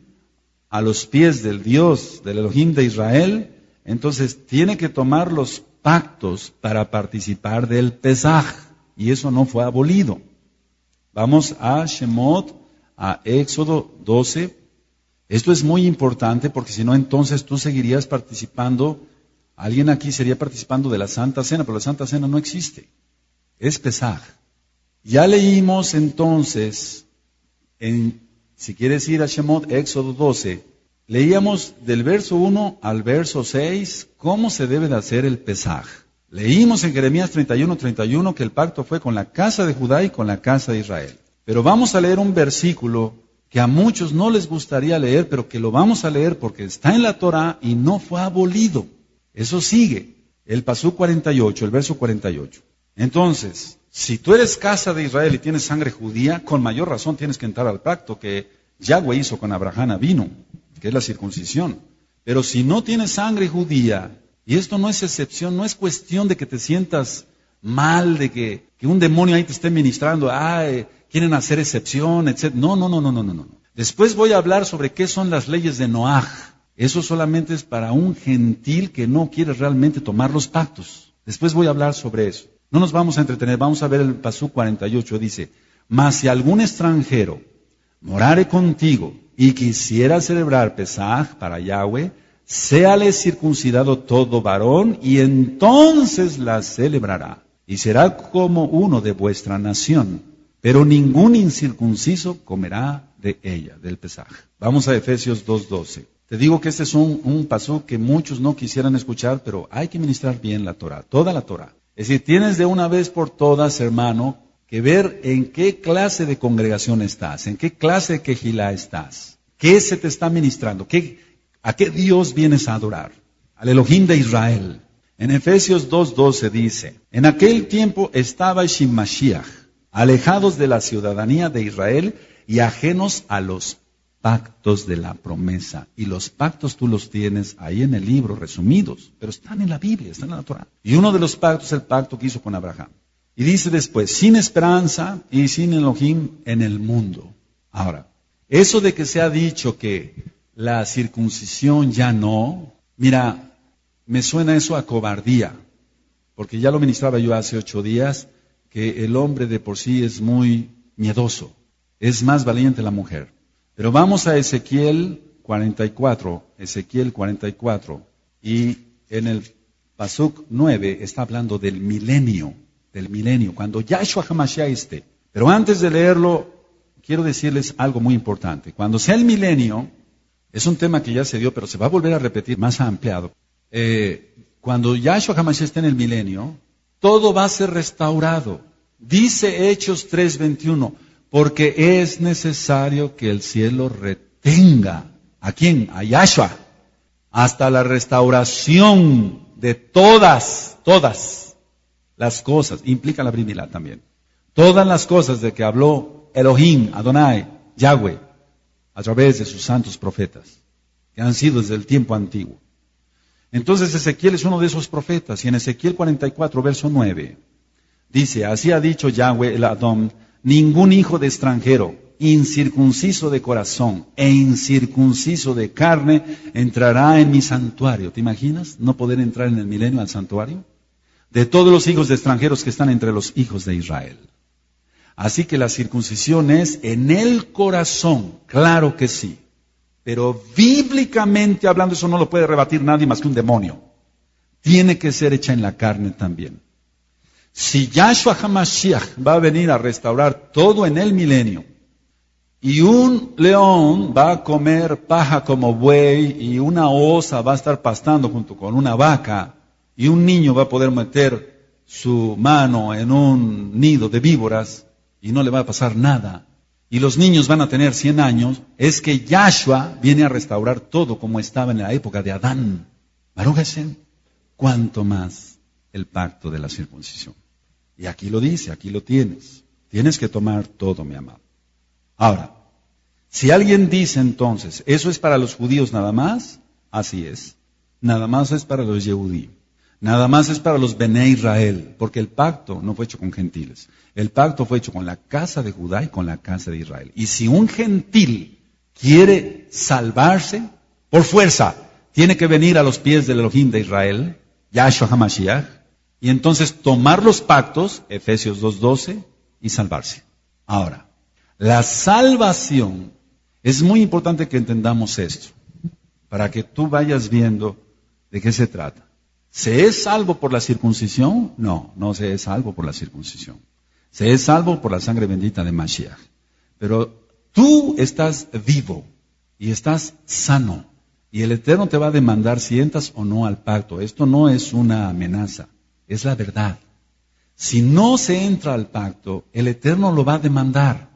a los pies del Dios, del Elohim de Israel, entonces tiene que tomar los pactos para participar del Pesaj, y eso no fue abolido. Vamos a Shemot, a Éxodo 12. Esto es muy importante porque si no, entonces tú seguirías participando, alguien aquí sería participando de la Santa Cena, pero la Santa Cena no existe, es Pesaj. Ya leímos entonces, si quieres ir a Shemot, Éxodo 12, leíamos del verso 1 al verso 6 cómo se debe de hacer el Pesaj. Leímos en Jeremías 31 que el pacto fue con la casa de Judá y con la casa de Israel. Pero vamos a leer un versículo que a muchos no les gustaría leer, pero que lo vamos a leer porque está en la Torá y no fue abolido. Eso sigue, el Pasuk 48, el verso 48. Entonces, si tú eres casa de Israel y tienes sangre judía, con mayor razón tienes que entrar al pacto que Yahweh hizo con Abraham Avinu, que es la circuncisión. Pero si no tienes sangre judía, y esto no es excepción, no es cuestión de que te sientas mal, de que un demonio ahí te esté ministrando, quieren hacer excepción, etc. No. Después voy a hablar sobre qué son las leyes de Noaj. Eso solamente es para un gentil que no quiere realmente tomar los pactos. Después voy a hablar sobre eso. No nos vamos a entretener, vamos a ver el Pasuk 48, dice, mas si algún extranjero morare contigo y quisiera celebrar Pesaj para Yahweh, séale circuncidado todo varón, y entonces la celebrará, y será como uno de vuestra nación, pero ningún incircunciso comerá de ella, del Pesaj. Vamos a Efesios 2:12. Te digo que este es un pasú que muchos no quisieran escuchar, pero hay que ministrar bien la Torah, toda la Torah. Es decir, tienes de una vez por todas, hermano, que ver en qué clase de congregación estás, en qué clase de quejilá estás, qué se te está ministrando, ¿a qué Dios vienes a adorar? Al Elohim de Israel. En Efesios 2:12 dice, en aquel tiempo estaba Mashiach, alejados de la ciudadanía de Israel y ajenos a los pactos de la promesa. Y los pactos tú los tienes ahí en el libro resumidos, pero están en la Biblia, están en la Torah. Y uno de los pactos es el pacto que hizo con Abraham. Y dice después, sin esperanza y sin Elohim en el mundo. Ahora, eso de que se ha dicho que la circuncisión ya no, mira, me suena eso a cobardía, porque ya lo ministraba yo hace 8 días, que el hombre de por sí es muy miedoso, es más valiente la mujer. Pero vamos a Ezequiel 44, y en el Pasuk 9 está hablando del milenio, cuando Yahshua HaMashiach esté. Pero antes de leerlo, quiero decirles algo muy importante. Cuando sea el milenio, es un tema que ya se dio, pero se va a volver a repetir más ampliado. Cuando Yahshua HaMashiach esté en el milenio, todo va a ser restaurado. Dice Hechos 3:21, porque es necesario que el cielo retenga. ¿A quién? A Yahshua. Hasta la restauración de todas las cosas. Implica la Brit Milá también. Todas las cosas de que habló Elohim, Adonai, Yahweh, a través de sus santos profetas, que han sido desde el tiempo antiguo. Entonces Ezequiel es uno de esos profetas, y en Ezequiel 44, verso 9, dice, así ha dicho Yahweh el Adón, ningún hijo de extranjero, incircunciso de corazón e incircunciso de carne, entrará en mi santuario. ¿Te imaginas no poder entrar en el milenio al santuario? De todos los hijos de extranjeros que están entre los hijos de Israel. Así que la circuncisión es en el corazón, claro que sí. Pero bíblicamente hablando, eso no lo puede rebatir nadie más que un demonio. Tiene que ser hecha en la carne también. Si Yahshua HaMashiach va a venir a restaurar todo en el milenio, y un león va a comer paja como buey, y una osa va a estar pastando junto con una vaca, y un niño va a poder meter su mano en un nido de víboras, y no le va a pasar nada, y los niños van a tener 100 años, es que Yahshua viene a restaurar todo como estaba en la época de Adán. Baruch Hashem, cuánto más el pacto de la circuncisión. Y aquí lo dice, aquí lo tienes. Tienes que tomar todo, mi amado. Ahora, si alguien dice entonces, ¿eso es para los judíos nada más? Así es. Nada más es para los Yehudí. Nada más es para los Bené Israel, porque el pacto no fue hecho con gentiles. El pacto fue hecho con la casa de Judá y con la casa de Israel. Y si un gentil quiere salvarse, por fuerza, tiene que venir a los pies del Elohim de Israel, Yahshua HaMashiach, y entonces tomar los pactos, Efesios 2:12, y salvarse. Ahora, la salvación, es muy importante que entendamos esto, para que tú vayas viendo de qué se trata. ¿Se es salvo por la circuncisión? No, no se es salvo por la circuncisión. Se es salvo por la sangre bendita de Mashiach. Pero tú estás vivo y estás sano. Y el Eterno te va a demandar si entras o no al pacto. Esto no es una amenaza, es la verdad. Si no se entra al pacto, el Eterno lo va a demandar.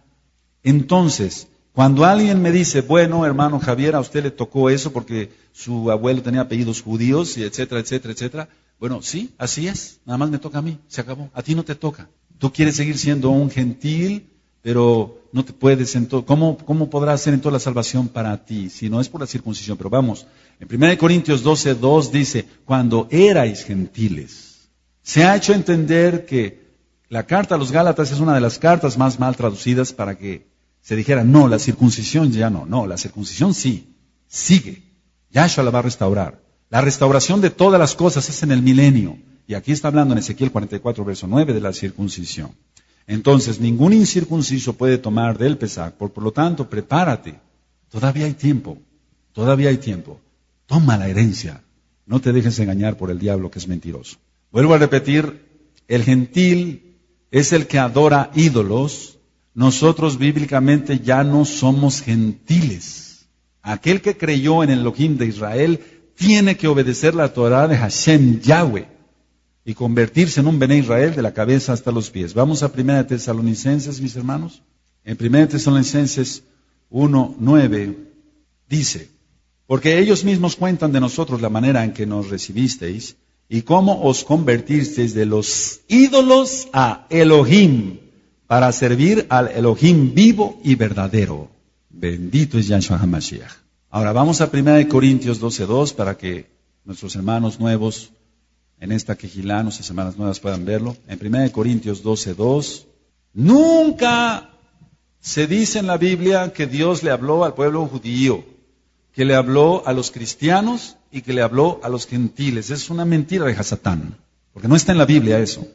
Entonces, cuando alguien me dice, bueno, hermano Javier, a usted le tocó eso porque su abuelo tenía apellidos judíos, y etcétera, etcétera, etcétera. Bueno, sí, así es. Nada más me toca a mí. Se acabó. A ti no te toca. Tú quieres seguir siendo un gentil, pero no te puedes. ¿Cómo podrá ser entonces la salvación para ti si no es por la circuncisión? Pero vamos, en 1 Corintios 12:2 dice, cuando erais gentiles. Se ha hecho entender que la carta a los Gálatas es una de las cartas más mal traducidas para que se dijera, no, la circuncisión ya no. No, la circuncisión sí, sigue. Yahshua la va a restaurar. La restauración de todas las cosas es en el milenio. Y aquí está hablando en Ezequiel 44, verso 9, de la circuncisión. Entonces, ningún incircunciso puede tomar del Pesaj. Por lo tanto, prepárate. Todavía hay tiempo. Todavía hay tiempo. Toma la herencia. No te dejes engañar por el diablo, que es mentiroso. Vuelvo a repetir, el gentil es el que adora ídolos. Nosotros bíblicamente ya no somos gentiles. Aquel que creyó en el Elohim de Israel tiene que obedecer la Torah de Hashem Yahweh y convertirse en un Bené Israel de la cabeza hasta los pies. Vamos a 1 Tesalonicenses, mis hermanos. En 1 Tesalonicenses 1:9 dice, porque ellos mismos cuentan de nosotros la manera en que nos recibisteis y cómo os convertisteis de los ídolos a Elohim, para servir al Elohim vivo y verdadero. Bendito es Yahshua HaMashiach. Ahora vamos a 1 Corintios 12:2 para que nuestros hermanos nuevos en esta quejilá, nuestras hermanas nuevas puedan verlo. En 1 Corintios 12:2, nunca se dice en la Biblia que Dios le habló al pueblo judío, que le habló a los cristianos y que le habló a los gentiles. Es una mentira de Hasatán, porque no está en la Biblia eso.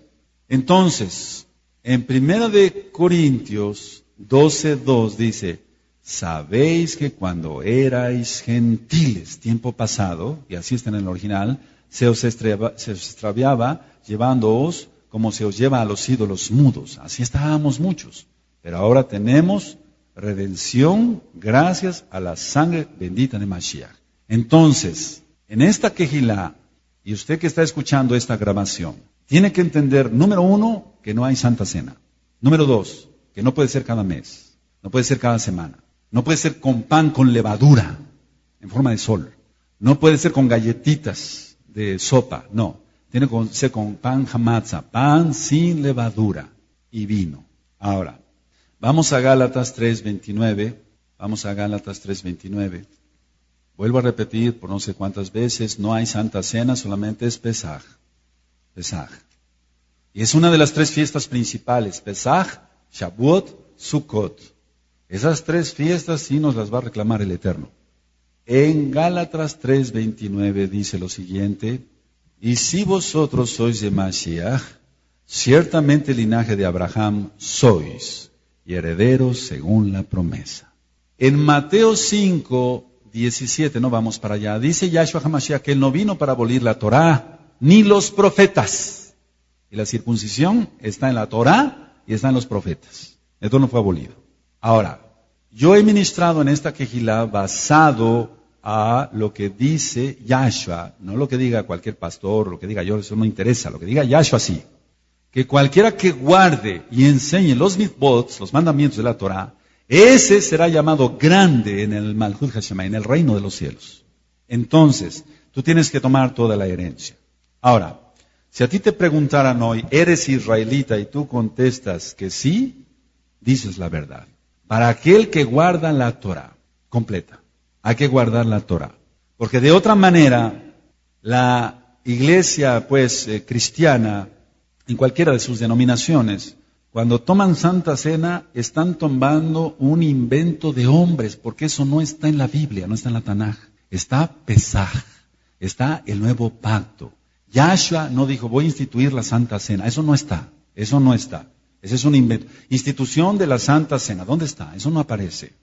Entonces, en 1 Corintios 12:2 dice, sabéis que cuando erais gentiles, tiempo pasado, y así está en el original, se os extraviaba llevándoos como se os lleva a los ídolos mudos. Así estábamos muchos, pero ahora tenemos redención gracias a la sangre bendita de Mashiach. Entonces, en esta quejilá, y usted que está escuchando esta grabación, tiene que entender, número 1, que no hay Santa Cena. Número 2, que no puede ser cada mes, no puede ser cada semana. No puede ser con pan con levadura, en forma de sol. No puede ser con galletitas de sopa, no. Tiene que ser con pan hamatza, pan sin levadura y vino. Ahora, vamos a Gálatas 3:29. Vamos a Gálatas 3:29. Vuelvo a repetir por no sé cuántas veces, no hay Santa Cena, solamente es Pesaj. Pesaj. Y es una de las 3 fiestas principales, Pesaj, Shavuot, Sukkot. Esas 3 fiestas sí nos las va a reclamar el Eterno. En Gálatas 3:29 dice lo siguiente, y si vosotros sois de Mashiach, ciertamente el linaje de Abraham sois, y herederos según la promesa. En Mateo 5:17, no vamos para allá, dice Yahshua HaMashiach que él no vino para abolir la Torá, ni los profetas. Y la circuncisión está en la Torá y está en los profetas. Esto no fue abolido. Ahora, yo he ministrado en esta quejilá basado a lo que dice Yahshua, no lo que diga cualquier pastor, lo que diga yo, eso no interesa, lo que diga Yahshua sí. Que cualquiera que guarde y enseñe los mitzvot, los mandamientos de la Torá, ese será llamado grande en el Malhut Hashemayim, en el reino de los cielos. Entonces, tú tienes que tomar toda la herencia. Ahora, si a ti te preguntaran hoy, ¿eres israelita? Y tú contestas que sí, dices la verdad. Para aquel que guarda la Torah completa, hay que guardar la Torah. Porque de otra manera, la iglesia cristiana, en cualquiera de sus denominaciones, cuando toman Santa Cena, están tomando un invento de hombres, porque eso no está en la Biblia, no está en la Tanaj. Está Pesaj, está el nuevo pacto. Yahshua no dijo, voy a instituir la Santa Cena. Eso no está. Ese es un invento. Institución de la Santa Cena, ¿dónde está? Eso no aparece.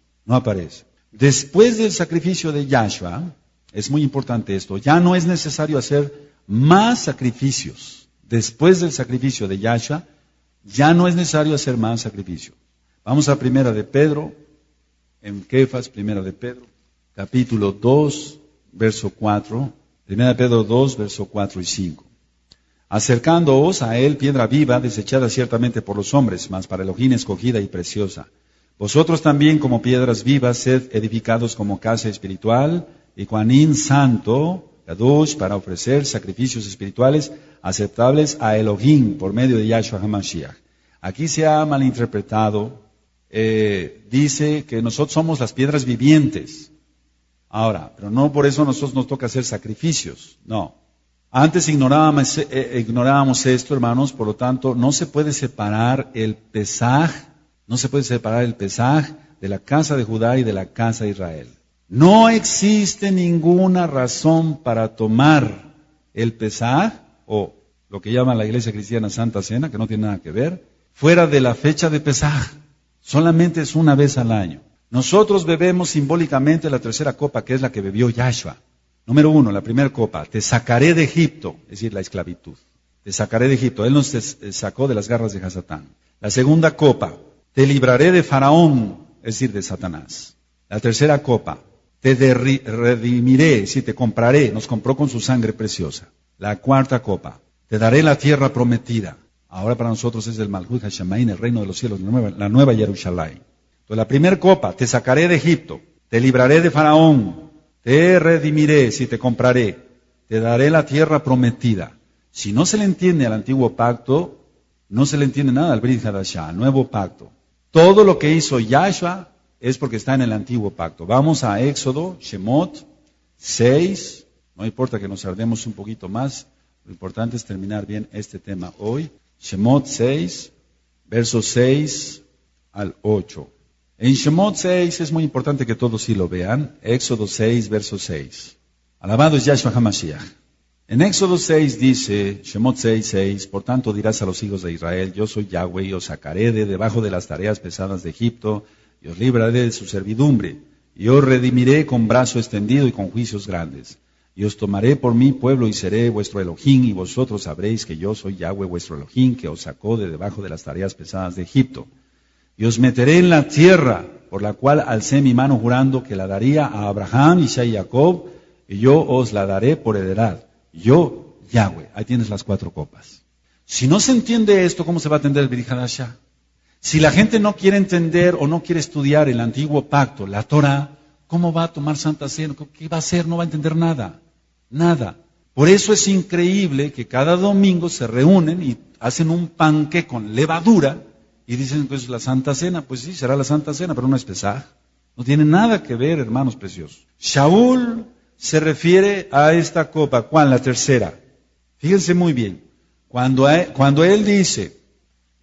Después del sacrificio de Yahshua, es muy importante esto, ya no es necesario hacer más sacrificios. Después del sacrificio de Yahshua, ya no es necesario hacer más sacrificios. Vamos a Primera de Pedro, en Kefas, Primera de Pedro, capítulo 2, verso 4. Primera de Pedro 2, verso 4 y 5. Acercándoos a él, piedra viva, desechada ciertamente por los hombres, mas para Elohim escogida y preciosa. Vosotros también, como piedras vivas, sed edificados como casa espiritual, y Kohanim santo, Kadosh, para ofrecer sacrificios espirituales aceptables a Elohim por medio de Yahshua HaMashiach. Aquí se ha malinterpretado, dice que nosotros somos las piedras vivientes. Ahora, pero no por eso a nosotros nos toca hacer sacrificios, no. Antes ignorábamos esto, hermanos, por lo tanto, no se puede separar el Pesaj de la casa de Judá y de la casa de Israel. No existe ninguna razón para tomar el Pesaj, o lo que llama la Iglesia Cristiana Santa Cena, que no tiene nada que ver, fuera de la fecha de Pesaj. Solamente es una vez al año. Nosotros bebemos simbólicamente la tercera copa, que es la que bebió Yahshua. Número 1, la primera copa, te sacaré de Egipto, es decir, la esclavitud. Te sacaré de Egipto, Él nos sacó de las garras de Hasatán. La segunda copa, te libraré de Faraón, es decir, de Satanás. La tercera copa, te redimiré, es decir, te compraré, nos compró con su sangre preciosa. La cuarta copa, te daré la tierra prometida. Ahora para nosotros es el Malhut Hashemayim, el reino de los cielos, la nueva Jerusalén. Entonces la primera copa, te sacaré de Egipto, te libraré de Faraón, te redimiré, si te compraré, te daré la tierra prometida. Si no se le entiende al antiguo pacto, no se le entiende nada al Brit Hadashah, al nuevo pacto. Todo lo que hizo Yahshua es porque está en el antiguo pacto. Vamos a Éxodo, Shemot 6, no importa que nos tardemos un poquito más, lo importante es terminar bien este tema hoy. Shemot 6, versos 6 al 8. En Shemot 6 es muy importante que todos sí lo vean. Éxodo 6, verso 6. Alabado es Yahshua HaMashiach. En Éxodo 6 dice, Shemot 6, 6, por tanto dirás a los hijos de Israel, yo soy Yahweh y os sacaré de debajo de las tareas pesadas de Egipto, y os libraré de su servidumbre, y os redimiré con brazo extendido y con juicios grandes. Y os tomaré por mi pueblo y seré vuestro Elohim, y vosotros sabréis que yo soy Yahweh vuestro Elohim, que os sacó de debajo de las tareas pesadas de Egipto. Y os meteré en la tierra, por la cual alcé mi mano jurando que la daría a Abraham, Isaac y Jacob, y yo os la daré por heredad. Yo, Yahweh. Ahí tienes las 4 copas. Si no se entiende esto, ¿cómo se va a entender el Brit Hadashah? Si la gente no quiere entender o no quiere estudiar el antiguo pacto, la Torah, ¿cómo va a tomar Santa Cena? ¿Qué va a hacer? No va a entender nada. Nada. Por eso es increíble que cada domingo se reúnen y hacen un panque con levadura y dicen que es la Santa Cena. Pues sí, será la Santa Cena, pero no es Pesaj. No tiene nada que ver, hermanos preciosos. Shaul se refiere a esta copa. ¿Cuál? La tercera. Fíjense muy bien. Cuando él dice,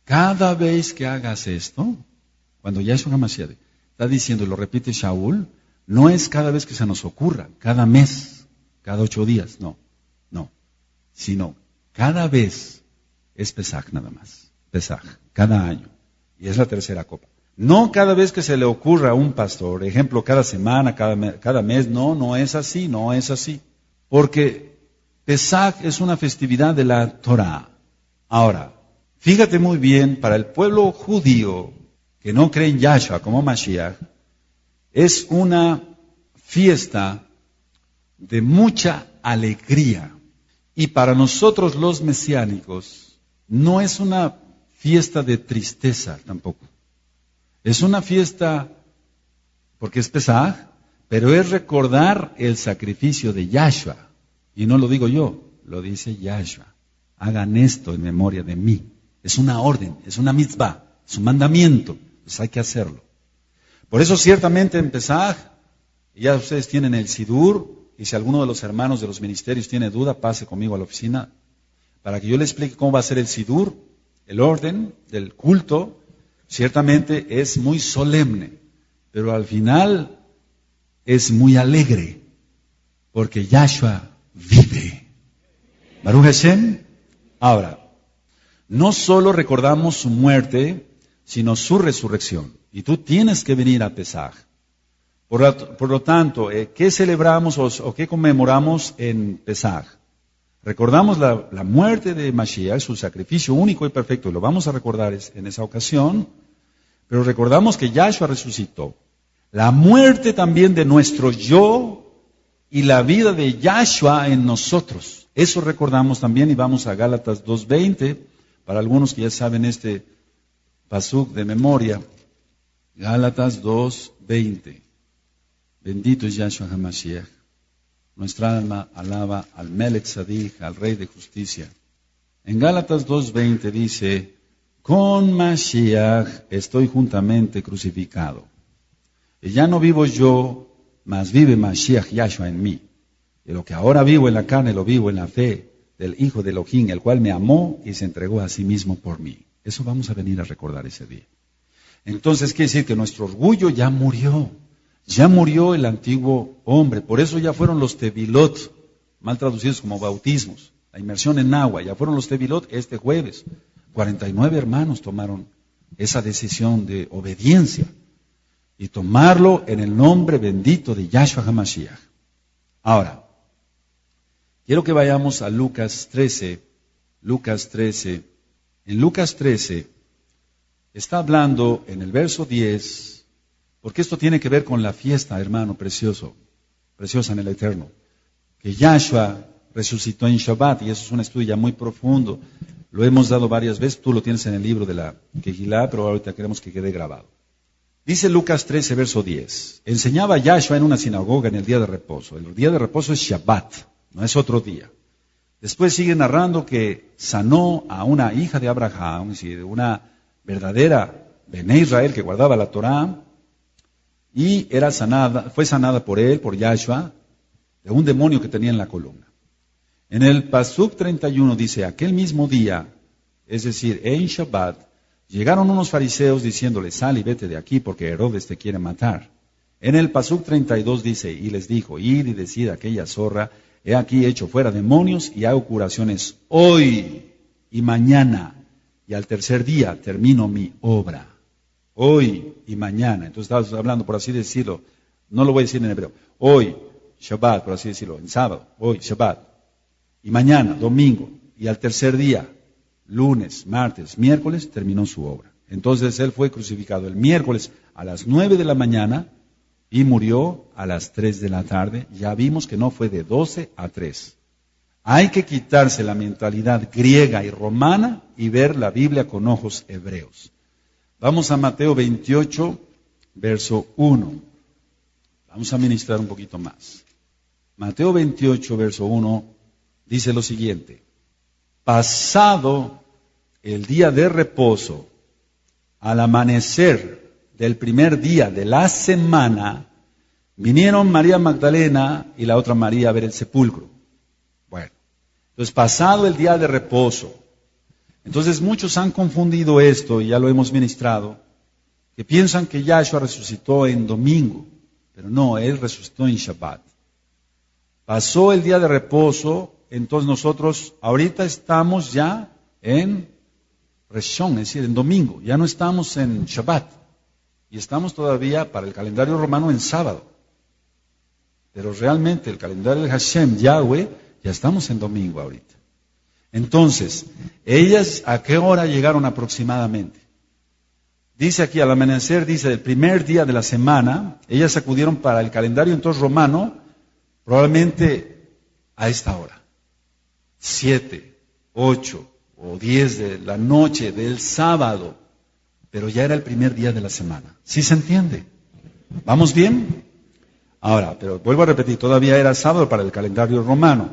cada vez que hagas esto, cuando Yahshua HaMashiach está diciendo, y lo repite Shaul, no es cada vez que se nos ocurra, cada mes, cada 8 días, no, sino cada vez es Pesaj nada más, Pesaj, cada año, y es la tercera copa. No cada vez que se le ocurra a un pastor, ejemplo, cada semana, cada mes, no es así, porque Pesaj es una festividad de la Torah. Ahora, fíjate muy bien, para el pueblo judío que no cree en Yahshua como Mashiach, es una fiesta de mucha alegría. Y para nosotros los mesiánicos, no es una fiesta de tristeza tampoco. Es una fiesta, porque es Pesaj, pero es recordar el sacrificio de Yahshua. Y no lo digo yo, lo dice Yahshua. Hagan esto en memoria de mí. Es una orden, es una mitzvah, es un mandamiento, pues hay que hacerlo. Por eso ciertamente en Pesaj, ya ustedes tienen el Sidur, y si alguno de los hermanos de los ministerios tiene duda, pase conmigo a la oficina para que yo le explique cómo va a ser el sidur, el orden del culto. Ciertamente es muy solemne, pero al final es muy alegre, porque Yahshua vive. Baruch Hashem. Ahora, no solo recordamos su muerte, sino su resurrección. Y tú tienes que venir a Pesaj. Por lo tanto, ¿qué celebramos o qué conmemoramos en Pesaj? Recordamos la muerte de Mashiach, su sacrificio único y perfecto, y lo vamos a recordar en esa ocasión, pero recordamos que Yahshua resucitó. La muerte también de nuestro yo y la vida de Yahshua en nosotros. Eso recordamos también y vamos a Gálatas 2:20, para algunos que ya saben este pasuk de memoria. Gálatas 2:20. Bendito es Yahshua HaMashiach. Nuestra alma alaba al Melech Tzadik, al Rey de Justicia. En Gálatas 2:20 dice, con Mashiach estoy juntamente crucificado. Y ya no vivo yo, mas vive Mashiach Yahshua en mí. Y lo que ahora vivo en la carne, lo vivo en la fe del Hijo de Elohim, el cual me amó y se entregó a sí mismo por mí. Eso vamos a venir a recordar ese día. Entonces quiere decir que nuestro orgullo ya murió. Ya murió el antiguo hombre. Por eso ya fueron los tevilot, mal traducidos como bautismos. La inmersión en agua. Ya fueron los tevilot este jueves. 49 hermanos tomaron esa decisión de obediencia. Y tomarlo en el nombre bendito de Yahshua HaMashiach. Ahora, quiero que vayamos a Lucas 13. Lucas 13. En Lucas 13 está hablando en el verso 10, porque esto tiene que ver con la fiesta, hermano precioso, preciosa en el Eterno, que Yahshua resucitó en Shabbat, y eso es un estudio ya muy profundo. Lo hemos dado varias veces, tú lo tienes en el libro de la Kehilá, pero ahorita queremos que quede grabado. Dice Lucas 13, verso 10, enseñaba Yahshua en una sinagoga en el día de reposo. El día de reposo es Shabbat, no es otro día. Después sigue narrando que sanó a una hija de Abraham, es decir, una verdadera Bené Israel que guardaba la Torá, y fue sanada por él, por Yahshua, de un demonio que tenía en la columna. En el Pasuk 31 dice, aquel mismo día, es decir, en Shabbat, llegaron unos fariseos diciéndole, sal y vete de aquí porque Herodes te quiere matar. En el Pasuk 32 dice, y les dijo, id y decid a aquella zorra, he aquí hecho fuera demonios y hago curaciones hoy y mañana, y al tercer día termino mi obra. Hoy y mañana. Entonces estamos hablando, por así decirlo, no lo voy a decir en hebreo, hoy, Shabbat, por así decirlo, en sábado, hoy, Shabbat, y mañana, domingo, y al tercer día, lunes, martes, miércoles, terminó su obra. Entonces él fue crucificado el miércoles a las 9 de la mañana y murió a las 3 de la tarde. Ya vimos que no fue de 12 a 3. Hay que quitarse la mentalidad griega y romana y ver la Biblia con ojos hebreos. Vamos a Mateo 28, verso 1. Vamos a ministrar un poquito más. Mateo 28, verso 1, dice lo siguiente. Pasado el día de reposo, al amanecer del primer día de la semana, vinieron María Magdalena y la otra María a ver el sepulcro. Bueno, entonces pasado el día de reposo, entonces muchos han confundido esto, y ya lo hemos ministrado, que piensan que Yahshua resucitó en domingo, pero no, Él resucitó en Shabbat. Pasó el día de reposo, entonces nosotros ahorita estamos ya en Reshon, es decir, en domingo, ya no estamos en Shabbat, y estamos todavía para el calendario romano en sábado. Pero realmente el calendario de Hashem, Yahweh, ya estamos en domingo ahorita. Entonces, ellas, ¿a qué hora llegaron aproximadamente? Dice aquí, al amanecer, dice, el primer día de la semana, ellas acudieron para el calendario entonces romano, probablemente a esta hora. 7, 8 o 10 de la noche del sábado, pero ya era el primer día de la semana. ¿Sí se entiende? ¿Vamos bien? Ahora, pero vuelvo a repetir, todavía era sábado para el calendario romano.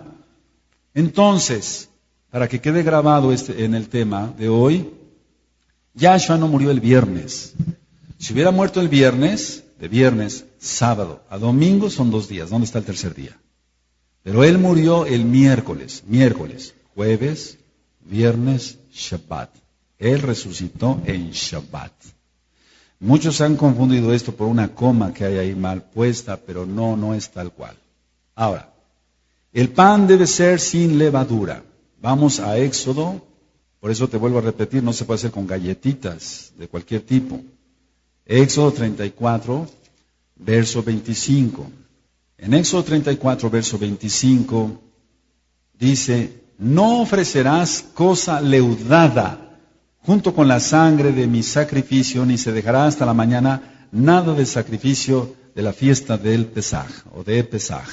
Entonces, para que quede grabado en el tema de hoy, Yahshua no murió el viernes. Si hubiera muerto el viernes, de viernes, sábado a domingo son 2 días. ¿Dónde está el tercer día? Pero Él murió el miércoles, jueves, viernes, Shabbat. Él resucitó en Shabbat. Muchos han confundido esto por una coma que hay ahí mal puesta, pero no es tal cual. Ahora, el pan debe ser sin levadura. Vamos a Éxodo, por eso te vuelvo a repetir, no se puede hacer con galletitas de cualquier tipo. Éxodo 34, verso 25. En Éxodo 34, verso 25, dice, no ofrecerás cosa leudada junto con la sangre de mi sacrificio, ni se dejará hasta la mañana nada de sacrificio de la fiesta del Pesaj, o de Pesaj.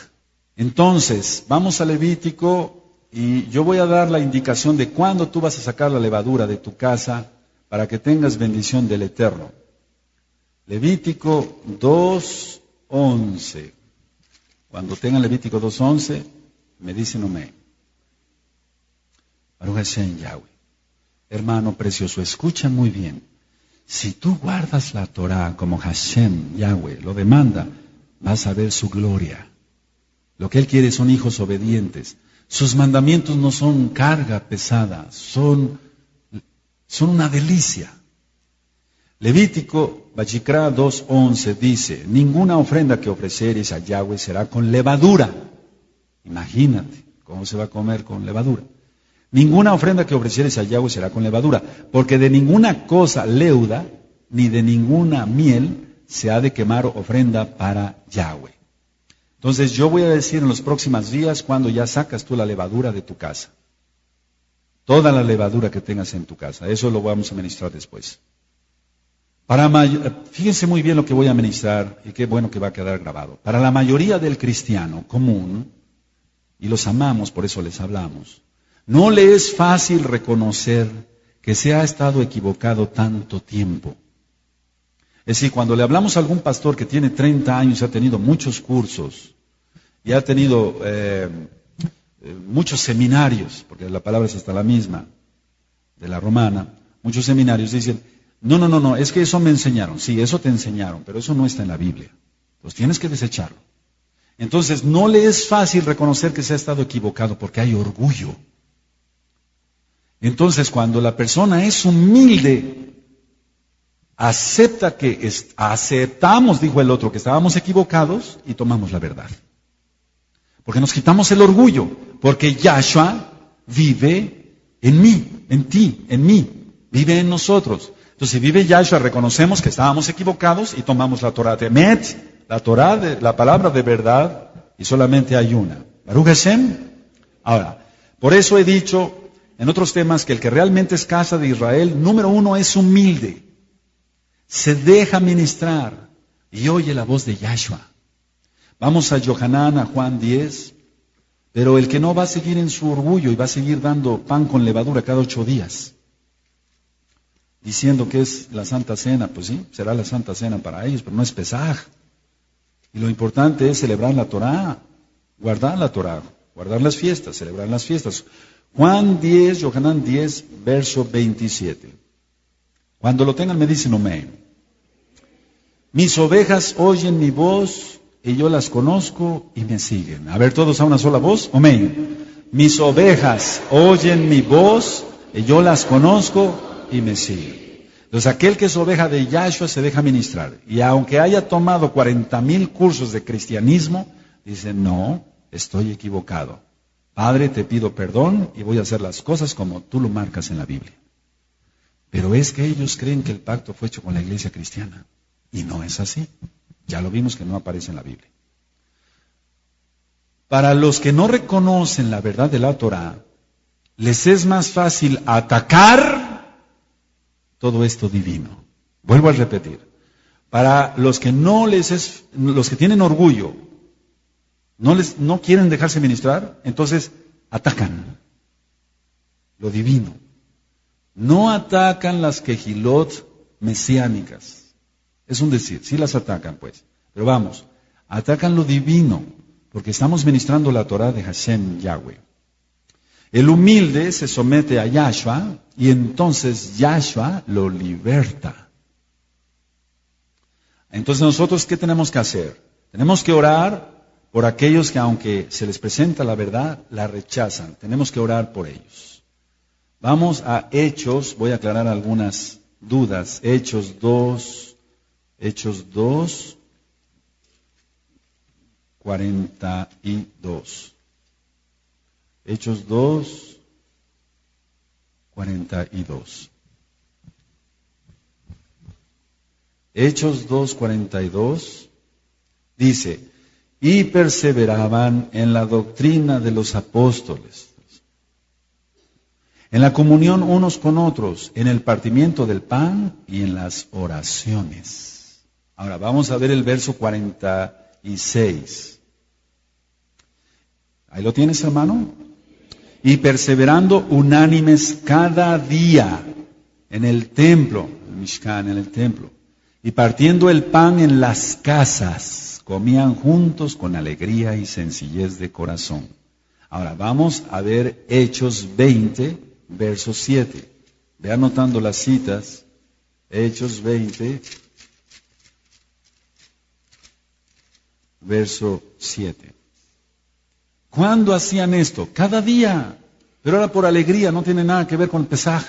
Entonces, vamos a Levítico, y yo voy a dar la indicación de cuándo tú vas a sacar la levadura de tu casa para que tengas bendición del Eterno. Levítico 2:11. Cuando tengan Levítico 2:11, me dicen amén. Baruch Hashem Yahweh. Hermano precioso, escucha muy bien. Si tú guardas la Torah como Hashem Yahweh lo demanda, vas a ver su gloria. Lo que Él quiere son hijos obedientes. Sus mandamientos no son carga pesada, son una delicia. Levítico, Vayikra 2:11 dice, ninguna ofrenda que ofreceres a Yahweh será con levadura. Imagínate cómo se va a comer con levadura. Ninguna ofrenda que ofrecieres a Yahweh será con levadura, porque de ninguna cosa leuda, ni de ninguna miel, se ha de quemar ofrenda para Yahweh. Entonces yo voy a decir en los próximos días cuando ya sacas tú la levadura de tu casa. Toda la levadura que tengas en tu casa. Eso lo vamos a ministrar después. Fíjense muy bien lo que voy a ministrar y qué bueno que va a quedar grabado. Para la mayoría del cristiano común, y los amamos, por eso les hablamos, no le es fácil reconocer que se ha estado equivocado tanto tiempo. Es decir, cuando le hablamos a algún pastor que tiene 30 años y ha tenido muchos cursos y ha tenido muchos seminarios, porque la palabra es hasta la misma, de la romana, muchos seminarios dicen, no, es que eso me enseñaron. Sí, eso te enseñaron, pero eso no está en la Biblia. Pues tienes que desecharlo. Entonces, no le es fácil reconocer que se ha estado equivocado porque hay orgullo. Entonces, cuando la persona es humilde, aceptamos, dijo el otro, que estábamos equivocados y tomamos la verdad. Porque nos quitamos el orgullo, porque Yahshua vive en mí, en ti, en mí, vive en nosotros. Entonces, si vive Yahshua, reconocemos que estábamos equivocados y tomamos la Torah de Emet, la Torah, la palabra de verdad, y solamente hay una. Baruch Hashem. Ahora, por eso he dicho en otros temas que el que realmente es casa de Israel, número uno, es humilde. Se deja ministrar y oye la voz de Yahshua. Vamos a Yohanan, a Juan 10, pero el que no va a seguir en su orgullo y va a seguir dando pan con levadura cada 8 días, diciendo que es la Santa Cena, pues sí, será la Santa Cena para ellos, pero no es Pesaj. Y lo importante es celebrar la Torah, guardar la Torah, guardar las fiestas, celebrar las fiestas. Juan 10, Yohanan 10, verso 27. Cuando lo tengan me dicen amén. Mis ovejas oyen mi voz y yo las conozco y me siguen. A ver, todos a una sola voz, amén. Mis ovejas oyen mi voz y yo las conozco y me siguen. Entonces aquel que es oveja de Yahshua se deja ministrar. Y aunque haya tomado 40,000 cursos de cristianismo, dice, no, estoy equivocado. Padre, te pido perdón y voy a hacer las cosas como tú lo marcas en la Biblia. Pero es que ellos creen que el pacto fue hecho con la iglesia cristiana. Y no es así. Ya lo vimos que no aparece en la Biblia. Para los que no reconocen la verdad de la Torah, les es más fácil atacar todo esto divino. Vuelvo a repetir. Para los que los que tienen orgullo, no quieren dejarse ministrar, entonces atacan lo divino. No atacan las quejilot mesiánicas. Es un decir, sí las atacan pues. Pero vamos, atacan lo divino, porque estamos ministrando la Torah de Hashem Yahweh. El humilde se somete a Yahshua y entonces Yahshua lo liberta. Entonces nosotros, ¿qué tenemos que hacer? Tenemos que orar por aquellos que aunque se les presenta la verdad, la rechazan. Tenemos que orar por ellos. Vamos a Hechos, voy a aclarar algunas dudas. Hechos 2, 42. Hechos 2, 42. Hechos 2, 42 dice, y perseveraban en la doctrina de los apóstoles, en la comunión unos con otros, en el partimiento del pan y en las oraciones. Ahora vamos a ver el verso 46. ¿Ahí lo tienes, hermano? Y perseverando unánimes cada día en el templo, el Mishkan, en el templo, y partiendo el pan en las casas, comían juntos con alegría y sencillez de corazón. Ahora vamos a ver Hechos 20, verso 7. Ve anotando las citas. Hechos 20, verso 7. ¿Cuándo hacían esto? Cada día. Pero era por alegría, no tiene nada que ver con el Pesaj.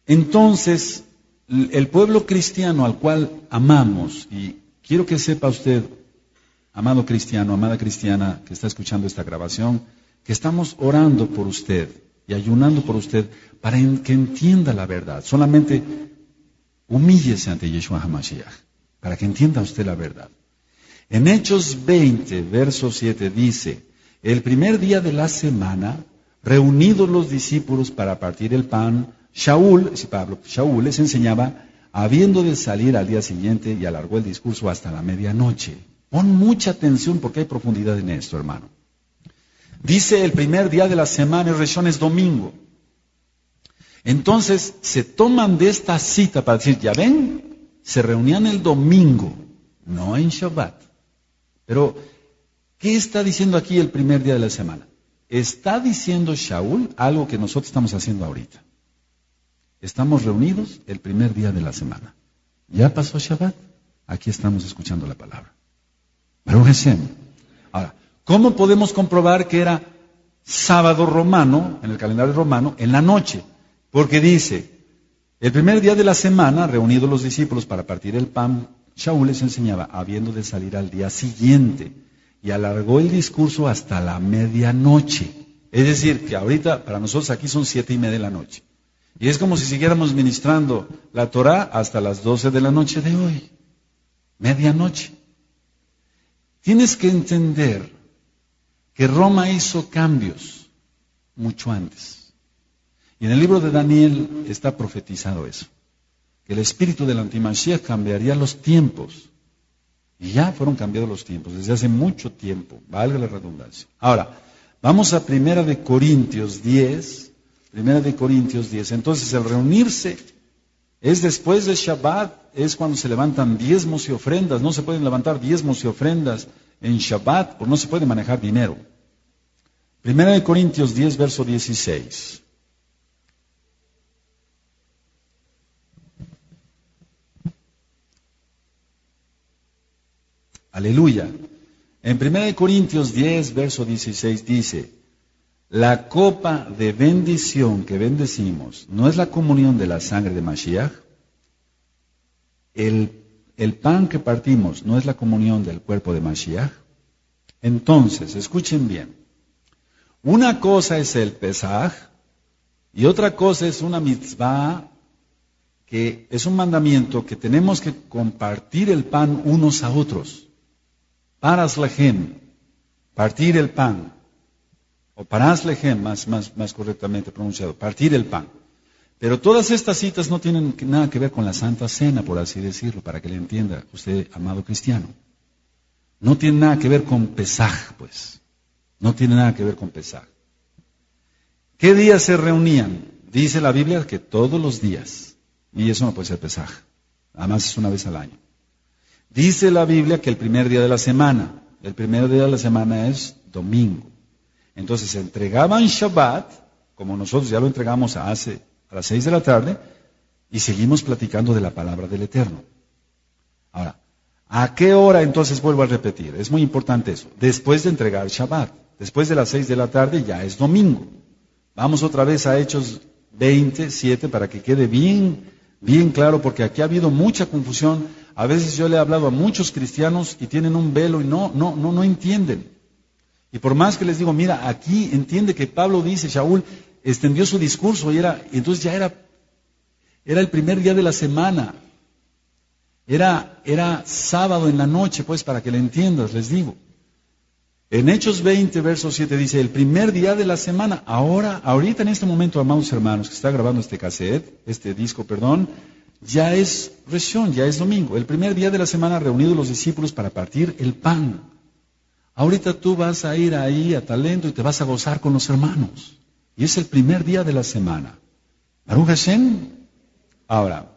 Entonces, el pueblo cristiano al cual amamos, y quiero que sepa usted, amado cristiano, amada cristiana que está escuchando esta grabación, que estamos orando por usted y ayunando por usted para que entienda la verdad. Solamente humíllese ante Yeshua HaMashiach, para que entienda usted la verdad. En Hechos 20, verso 7 dice, el primer día de la semana, reunidos los discípulos para partir el pan, Shaul les enseñaba, habiendo de salir al día siguiente, y alargó el discurso hasta la medianoche. Pon mucha atención porque hay profundidad en esto, hermano. Dice el primer día de la semana, el Reshon es domingo. Entonces se toman de esta cita para decir, ya ven, se reunían el domingo, no en Shabbat. Pero, ¿qué está diciendo aquí el primer día de la semana? Está diciendo Shaul algo que nosotros estamos haciendo ahorita. Estamos reunidos el primer día de la semana. Ya pasó Shabbat, aquí estamos escuchando la palabra. Baruch Hashem. Ahora, ¿cómo podemos comprobar que era sábado romano, en el calendario romano, en la noche? Porque dice, el primer día de la semana, reunidos los discípulos para partir el pan, Shaul les enseñaba, habiendo de salir al día siguiente, y alargó el discurso hasta la medianoche. Es decir, que ahorita para nosotros aquí son 7:30 de la noche. Y es como si siguiéramos ministrando la Torah hasta las 12 de la noche de hoy. Medianoche. Tienes que entender que Roma hizo cambios mucho antes. Y en el libro de Daniel está profetizado eso. Que el espíritu del antimashiach cambiaría los tiempos. Y ya fueron cambiados los tiempos, desde hace mucho tiempo, valga la redundancia. Ahora, vamos a 1 Corintios 10. 1 Corintios 10. Entonces, el reunirse es después de Shabbat, es cuando se levantan diezmos y ofrendas. No se pueden levantar diezmos y ofrendas en Shabbat, porque no se puede manejar dinero. 1 Corintios 10, verso 16. Aleluya. En 1 Corintios 10, verso 16 dice, la copa de bendición que bendecimos no es la comunión de la sangre de Mashiach. El pan que partimos no es la comunión del cuerpo de Mashiach. Entonces, escuchen bien. Una cosa es el Pesaj y otra cosa es una mitzvah que es un mandamiento que tenemos que compartir el pan unos a otros. Paras lehem, partir el pan. O paras lehem, más correctamente pronunciado, partir el pan. Pero todas estas citas no tienen nada que ver con la Santa Cena, por así decirlo, para que le entienda usted, amado cristiano. No tiene nada que ver con Pesaj, pues. No tiene nada que ver con Pesaj. ¿Qué días se reunían? Dice la Biblia que todos los días. Y eso no puede ser Pesaj. Además es una vez al año. Dice la Biblia que el primer día de la semana. El primer día de la semana es domingo. Entonces se entregaban Shabbat, como nosotros ya lo entregamos a las 6 de la tarde, y seguimos platicando de la palabra del Eterno. Ahora, ¿A qué hora? Entonces vuelvo a repetir, es muy importante eso. Después de entregar Shabbat, después de las 6 de la tarde ya es domingo. Vamos otra vez a Hechos 27 para que quede bien claro, porque aquí ha habido mucha confusión. A veces yo le he hablado a muchos cristianos y tienen un velo y no entienden. Y por más que les digo, mira, aquí entiende que Pablo dice, Shaul extendió su discurso y entonces ya era el primer día de la semana. Era sábado en la noche, pues, para que le entiendas, les digo. En Hechos 20, verso 7 dice, el primer día de la semana, ahorita en este momento, amados hermanos, que está grabando este disco, ya es Reshon, ya es domingo. El primer día de la semana reunidos los discípulos para partir el pan. Ahorita tú vas a ir ahí a Talento y te vas a gozar con los hermanos. Y es el primer día de la semana. Baruch Hashem. Ahora,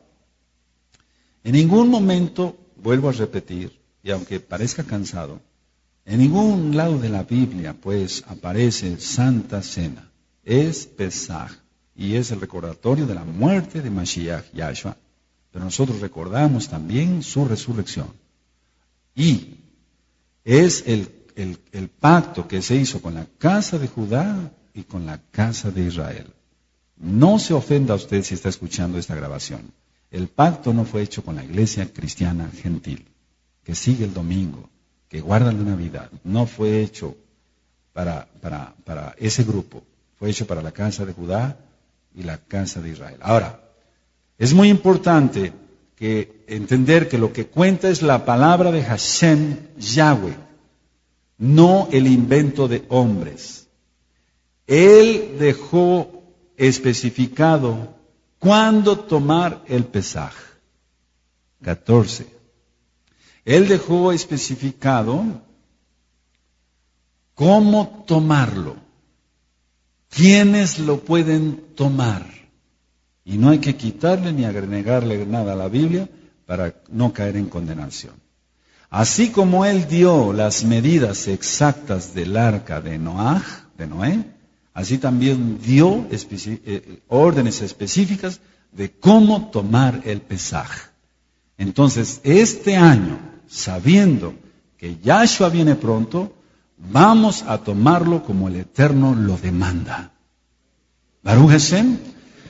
en ningún momento, vuelvo a repetir, y aunque parezca cansado, en ningún lado de la Biblia, pues, aparece Santa Cena. Es Pesaj, y es el recordatorio de la muerte de Mashiach Yahshua. Pero nosotros recordamos también su resurrección. Y es el pacto que se hizo con la casa de Judá y con la casa de Israel. No se ofenda a usted si está escuchando esta grabación. El pacto no fue hecho con la iglesia cristiana gentil, que sigue el domingo, que guarda la Navidad. No fue hecho para ese grupo. Fue hecho para la casa de Judá y la casa de Israel. Ahora, es muy importante entender que lo que cuenta es la palabra de Hashem, Yahweh, no el invento de hombres. Él dejó especificado cuándo tomar el Pesaj. 14. Él dejó especificado cómo tomarlo. ¿Quiénes lo pueden tomar? Y no hay que quitarle ni agregarle nada a la Biblia para no caer en condenación. Así como Él dio las medidas exactas del arca de Noé, así también dio órdenes específicas de cómo tomar el Pesaj. Entonces, este año, sabiendo que Yahshua viene pronto, vamos a tomarlo como el Eterno lo demanda. Baruch Hashem,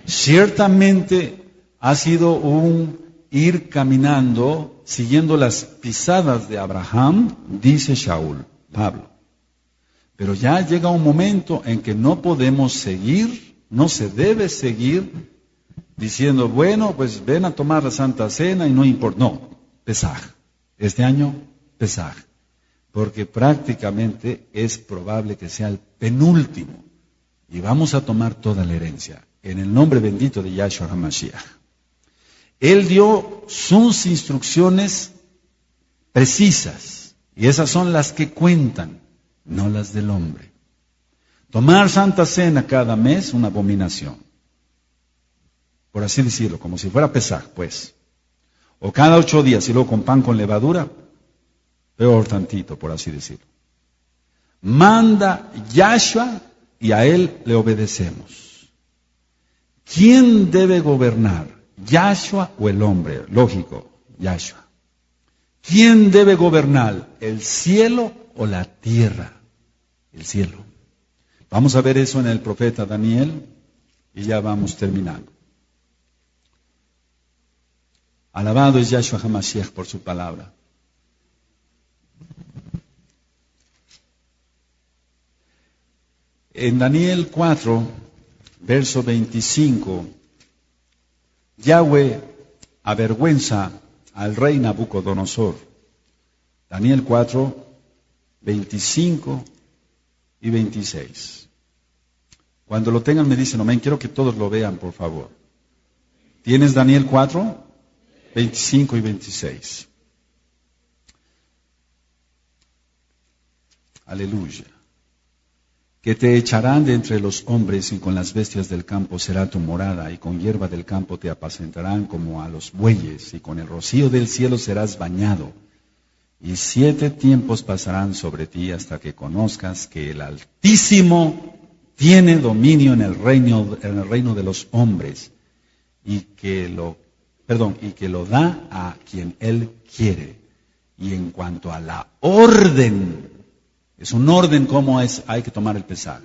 ciertamente ha sido un ir caminando, siguiendo las pisadas de Abraham, dice Shaul, Pablo. Pero ya llega un momento en que no podemos seguir, no se debe seguir diciendo, bueno, pues ven a tomar la Santa Cena y no importa. No, Pesaj. Este año, Pesaj. Porque prácticamente es probable que sea el penúltimo. Y vamos a tomar toda la herencia. En el nombre bendito de Yahshua HaMashiach. Él dio sus instrucciones precisas. Y esas son las que cuentan, no las del hombre. Tomar Santa Cena cada mes, una abominación. Por así decirlo, como si fuera Pesaj, pues. O cada 8 días y luego con pan con levadura, peor tantito, por así decirlo. Manda Yahshua y a Él le obedecemos. ¿Quién debe gobernar? ¿Yahshua o el hombre? Lógico, Yahshua. ¿Quién debe gobernar? ¿El cielo o la tierra? El cielo. Vamos a ver eso en el profeta Daniel y ya vamos terminando. Alabado es Yahshua HaMashiach por su palabra. En Daniel 4, verso 25, Yahweh avergüenza al rey Nabucodonosor. Daniel 4, 25 y 26. Cuando lo tengan me dicen, amén, quiero que todos lo vean, por favor. ¿Tienes Daniel 4? 25 y 26. Aleluya. Que te echarán de entre los hombres y con las bestias del campo será tu morada y con hierba del campo te apacentarán como a los bueyes y con el rocío del cielo serás bañado. Y 7 tiempos pasarán sobre ti hasta que conozcas que el Altísimo tiene dominio en el reino de los hombres y que lo da a quien Él quiere. Y en cuanto a la orden, es un orden como hay que tomar el Pesaj.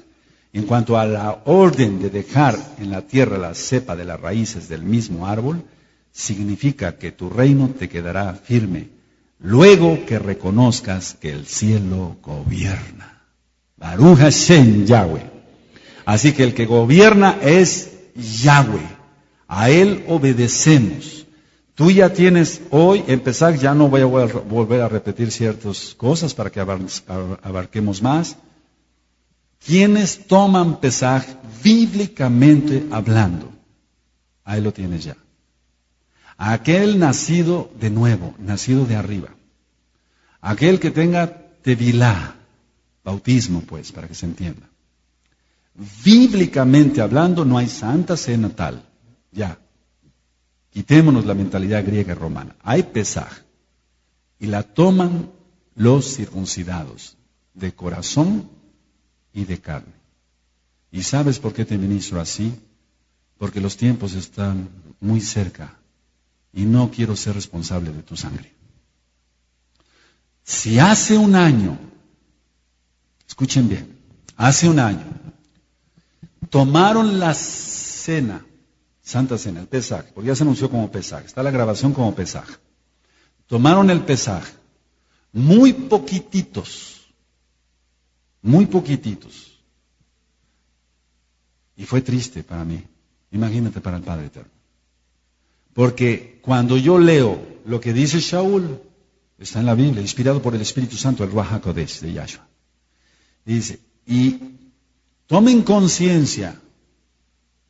En cuanto a la orden de dejar en la tierra la cepa de las raíces del mismo árbol, significa que tu reino te quedará firme, luego que reconozcas que el cielo gobierna. Baruch Hashem, Yahweh. Así que el que gobierna es Yahweh. A Él obedecemos. Tú ya tienes hoy, en Pesaj, ya no voy a volver a repetir ciertas cosas para que abarquemos más. ¿Quiénes toman Pesaj bíblicamente hablando? Ahí lo tienes ya. Aquel nacido de nuevo, nacido de arriba. Aquel que tenga tevilá, bautismo pues, para que se entienda. Bíblicamente hablando, no hay santa cena tal. Ya. Quitémonos la mentalidad griega y romana. Hay Pesaj. Y la toman los circuncidados, de corazón y de carne. ¿Y sabes por qué te ministro así? Porque los tiempos están muy cerca y no quiero ser responsable de tu sangre. Si hace un año, escuchen bien, hace un año, tomaron la cena, Santa Cena, el Pesaj, porque ya se anunció como Pesaj, está la grabación como Pesaj. Tomaron el Pesaj, muy poquititos, y fue triste para mí, imagínate para el Padre Eterno. Porque cuando yo leo lo que dice Shaul, está en la Biblia, inspirado por el Espíritu Santo, el Ruach HaKodesh de Yahshua. Dice, y tomen conciencia,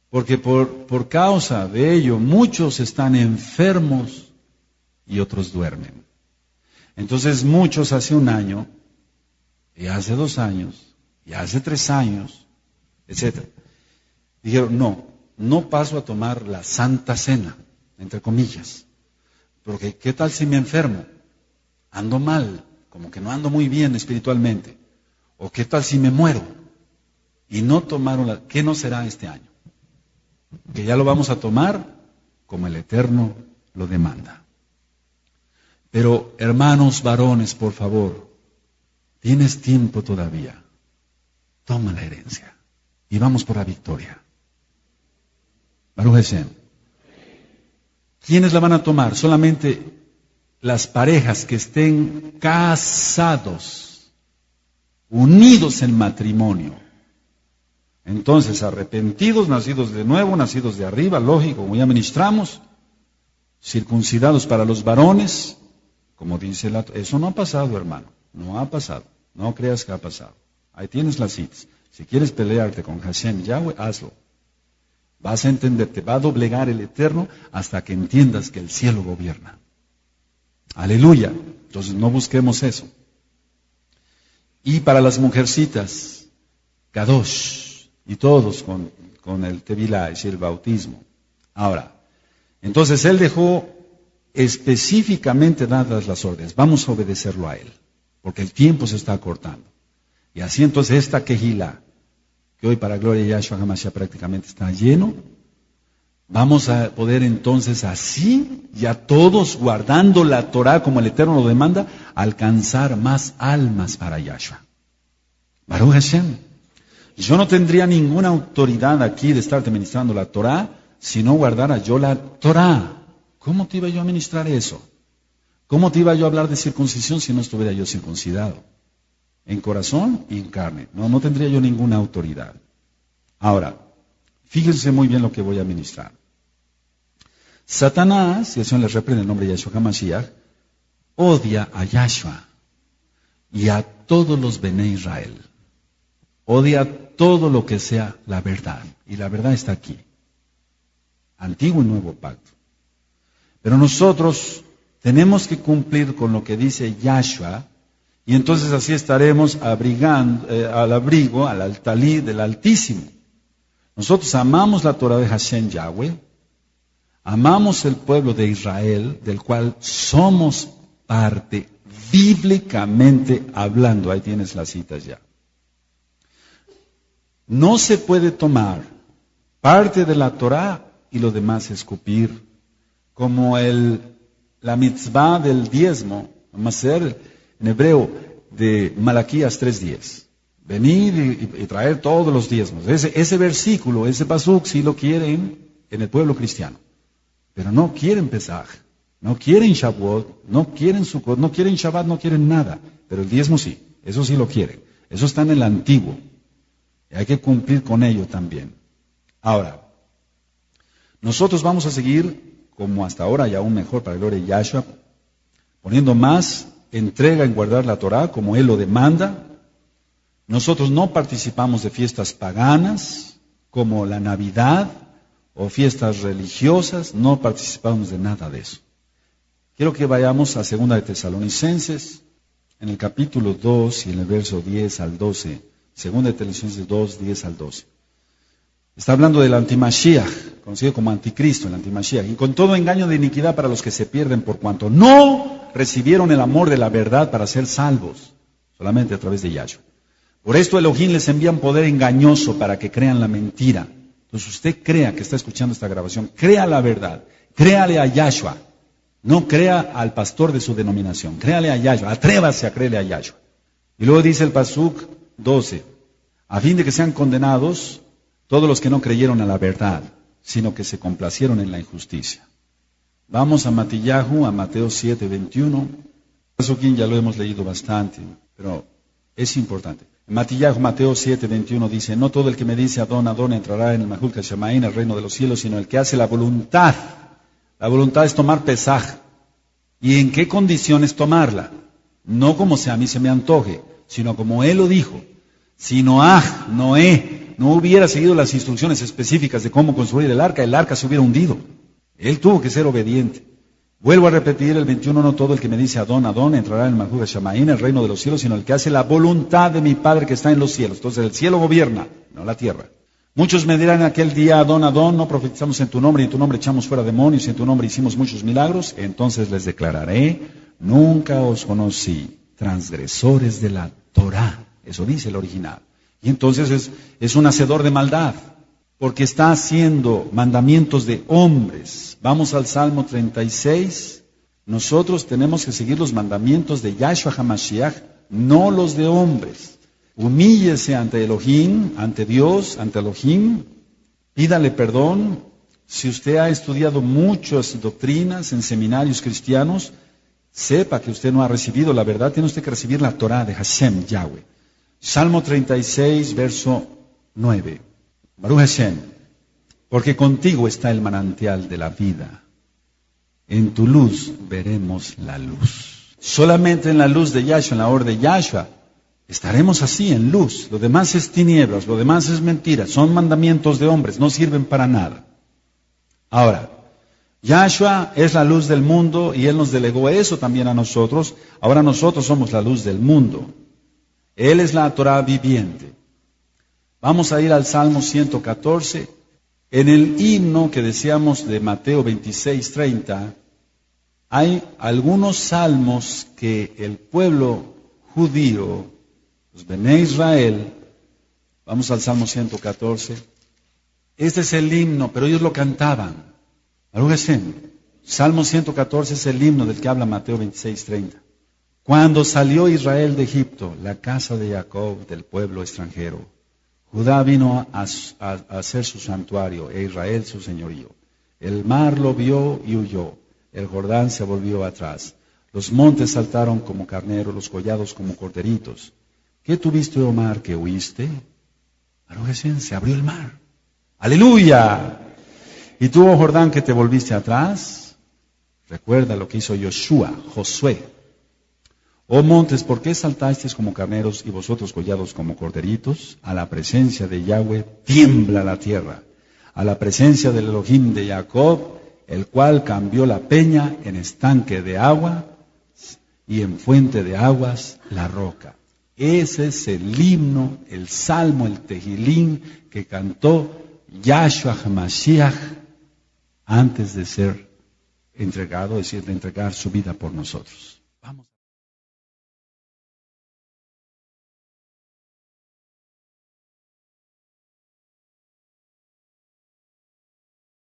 porque por causa de ello muchos están enfermos y otros duermen. Entonces muchos hace un año, y hace 2 años, y hace 3 años, etc. Dijeron, no paso a tomar la Santa Cena, entre comillas, porque ¿qué tal si me enfermo? Ando mal, como que no ando muy bien espiritualmente. ¿O qué tal si me muero? Y no tomaron ¿qué no será este año? Que ya lo vamos a tomar como el Eterno lo demanda. Pero hermanos varones, por favor, tienes tiempo todavía. Toma la herencia y vamos por la victoria. Baruch Hashem. ¿Quiénes la van a tomar? Solamente las parejas que estén casados, unidos en matrimonio. Entonces, arrepentidos, nacidos de nuevo, nacidos de arriba, lógico, como ya ministramos, circuncidados para los varones, como dice eso no ha pasado, hermano, no ha pasado, no creas que ha pasado. Ahí tienes las citas. Si quieres pelearte con Hashem Yahweh, hazlo. Vas a entender, te va a doblegar el Eterno hasta que entiendas que el cielo gobierna. Aleluya. Entonces no busquemos eso. Y para las mujercitas, Kadosh, y todos con el Tevilá, es decir, el bautismo. Ahora, entonces él dejó específicamente dadas las órdenes. Vamos a obedecerlo a él, porque el tiempo se está acortando. Y así entonces esta Kehilá, que hoy para gloria de Yahshua HaMashiach prácticamente está lleno, vamos a poder entonces así, ya todos guardando la Torah como el Eterno lo demanda, alcanzar más almas para Yahshua. Baruch Hashem. Yo no tendría ninguna autoridad aquí de estarte ministrando la Torah si no guardara yo la Torah. ¿Cómo te iba yo a ministrar eso? ¿Cómo te iba yo a hablar de circuncisión si no estuviera yo circuncidado? En corazón y en carne. No tendría yo ninguna autoridad. Ahora, fíjense muy bien lo que voy a ministrar. Satanás, y el Señor les reprende en el nombre de Yahshua HaMashiach, odia a Yahshua y a todos los Bene Israel. Odia todo lo que sea la verdad. Y la verdad está aquí. Antiguo y Nuevo Pacto. Pero nosotros tenemos que cumplir con lo que dice Yahshua, y entonces así estaremos al abrigo, al altalí del Altísimo. Nosotros amamos la Torah de Hashem Yahweh, amamos el pueblo de Israel, del cual somos parte, bíblicamente hablando. Ahí tienes las citas ya. No se puede tomar parte de la Torah y lo demás escupir, como la mitzvah del diezmo Vamos a hacer en hebreo de Malaquías 3:10. Venir y traer todos los diezmos. Ese versículo, ese pasuk, sí lo quieren en el pueblo cristiano. Pero no quieren Pesaj, no quieren Shavuot, no quieren Sukkot, no quieren Shabbat, no quieren nada. Pero el diezmo sí, eso sí lo quieren. Eso está en el antiguo. Y hay que cumplir con ello también. Ahora, nosotros vamos a seguir, como hasta ahora y aún mejor para el gloria de Yahshua, poniendo más entrega en guardar la Torah como Él lo demanda. Nosotros no participamos de fiestas paganas como la Navidad o fiestas religiosas, no participamos de nada de eso. Quiero que vayamos a 2 de Tesalonicenses, en el capítulo 2 y en el verso 10 al 12. 2 de Tesalonicenses 2, 10 al 12. Está hablando del antimashiach, conocido como anticristo, el antimashiach, y con todo engaño de iniquidad para los que se pierden por cuanto no recibieron el amor de la verdad para ser salvos, solamente a través de Yahshua. Por esto Elohim les envía un poder engañoso para que crean la mentira. Entonces usted crea que está escuchando esta grabación, crea la verdad, créale a Yahshua, no crea al pastor de su denominación, créale a Yahshua, atrévase a creerle a Yahshua. Y luego dice el pasuk 12, a fin de que sean condenados todos los que no creyeron a la verdad, sino que se complacieron en la injusticia. Vamos a Matillahu, a Mateo 7:21. Pasuquín ya lo hemos leído bastante, pero es importante. En Matillahu, Mateo 7:21 dice, no todo el que me dice Adón, Adón entrará en el Mahul Kashamaín, el reino de los cielos, sino el que hace la voluntad. La voluntad es tomar Pesaj. ¿Y en qué condiciones tomarla? No como a mí se me antoje, sino como Él lo dijo. Si Noé, no hubiera seguido las instrucciones específicas de cómo construir el arca se hubiera hundido. Él tuvo que ser obediente. Vuelvo a repetir el 21, no todo el que me dice Adón, Adón entrará en el Malhut Shamaín, el reino de los cielos, sino el que hace la voluntad de mi Padre que está en los cielos. Entonces el cielo gobierna, no la tierra. Muchos me dirán en aquel día, Adón, Adón, no profetizamos en tu nombre, y en tu nombre echamos fuera demonios, y en tu nombre hicimos muchos milagros. Entonces les declararé, nunca os conocí, transgresores de la Torah. Eso dice el original. Y entonces es un hacedor de maldad, porque está haciendo mandamientos de hombres. Vamos al Salmo 36. Nosotros tenemos que seguir los mandamientos de Yahshua HaMashiach, no los de hombres. Humíllese ante Elohim, ante Dios, ante Elohim. Pídale perdón. Si usted ha estudiado muchas doctrinas en seminarios cristianos, sepa que usted no ha recibido la verdad. Tiene usted que recibir la Torah de Hashem, Yahweh. Salmo 36, verso 9. Baruch Hashem, porque contigo está el manantial de la vida. En tu luz veremos la luz. Solamente en la luz de Yahshua, en la hora de Yahshua, estaremos así, en luz. Lo demás es tinieblas, lo demás es mentira. Son mandamientos de hombres, no sirven para nada. Ahora, Yahshua es la luz del mundo y Él nos delegó eso también a nosotros. Ahora nosotros somos la luz del mundo. Él es la Torah viviente. Vamos a ir al Salmo 114. En el himno que decíamos de Mateo 26:30, hay algunos salmos que el pueblo judío, los Bené Israel, vamos al Salmo 114. Este es el himno, pero ellos lo cantaban. Baruch Hashem. Salmo 114 es el himno del que habla Mateo 26:30. Cuando salió Israel de Egipto, la casa de Jacob, del pueblo extranjero, Judá vino a ser su santuario, e Israel su señorío. El mar lo vio y huyó, el Jordán se volvió atrás. Los montes saltaron como carneros, los collados como corderitos. ¿Qué tuviste, oh mar, que huiste? Baruch Hashem, se abrió el mar. ¡Aleluya! ¿Y tú, oh Jordán, que te volviste atrás? Recuerda lo que hizo Josué. Oh montes, ¿por qué saltasteis como carneros y vosotros collados como corderitos? A la presencia de Yahweh tiembla la tierra. A la presencia del Elohim de Jacob, el cual cambió la peña en estanque de agua y en fuente de aguas la roca. Ese es el himno, el salmo, el tejilín que cantó Yahshua HaMashiach antes de ser entregado, es decir, de entregar su vida por nosotros. Vamos.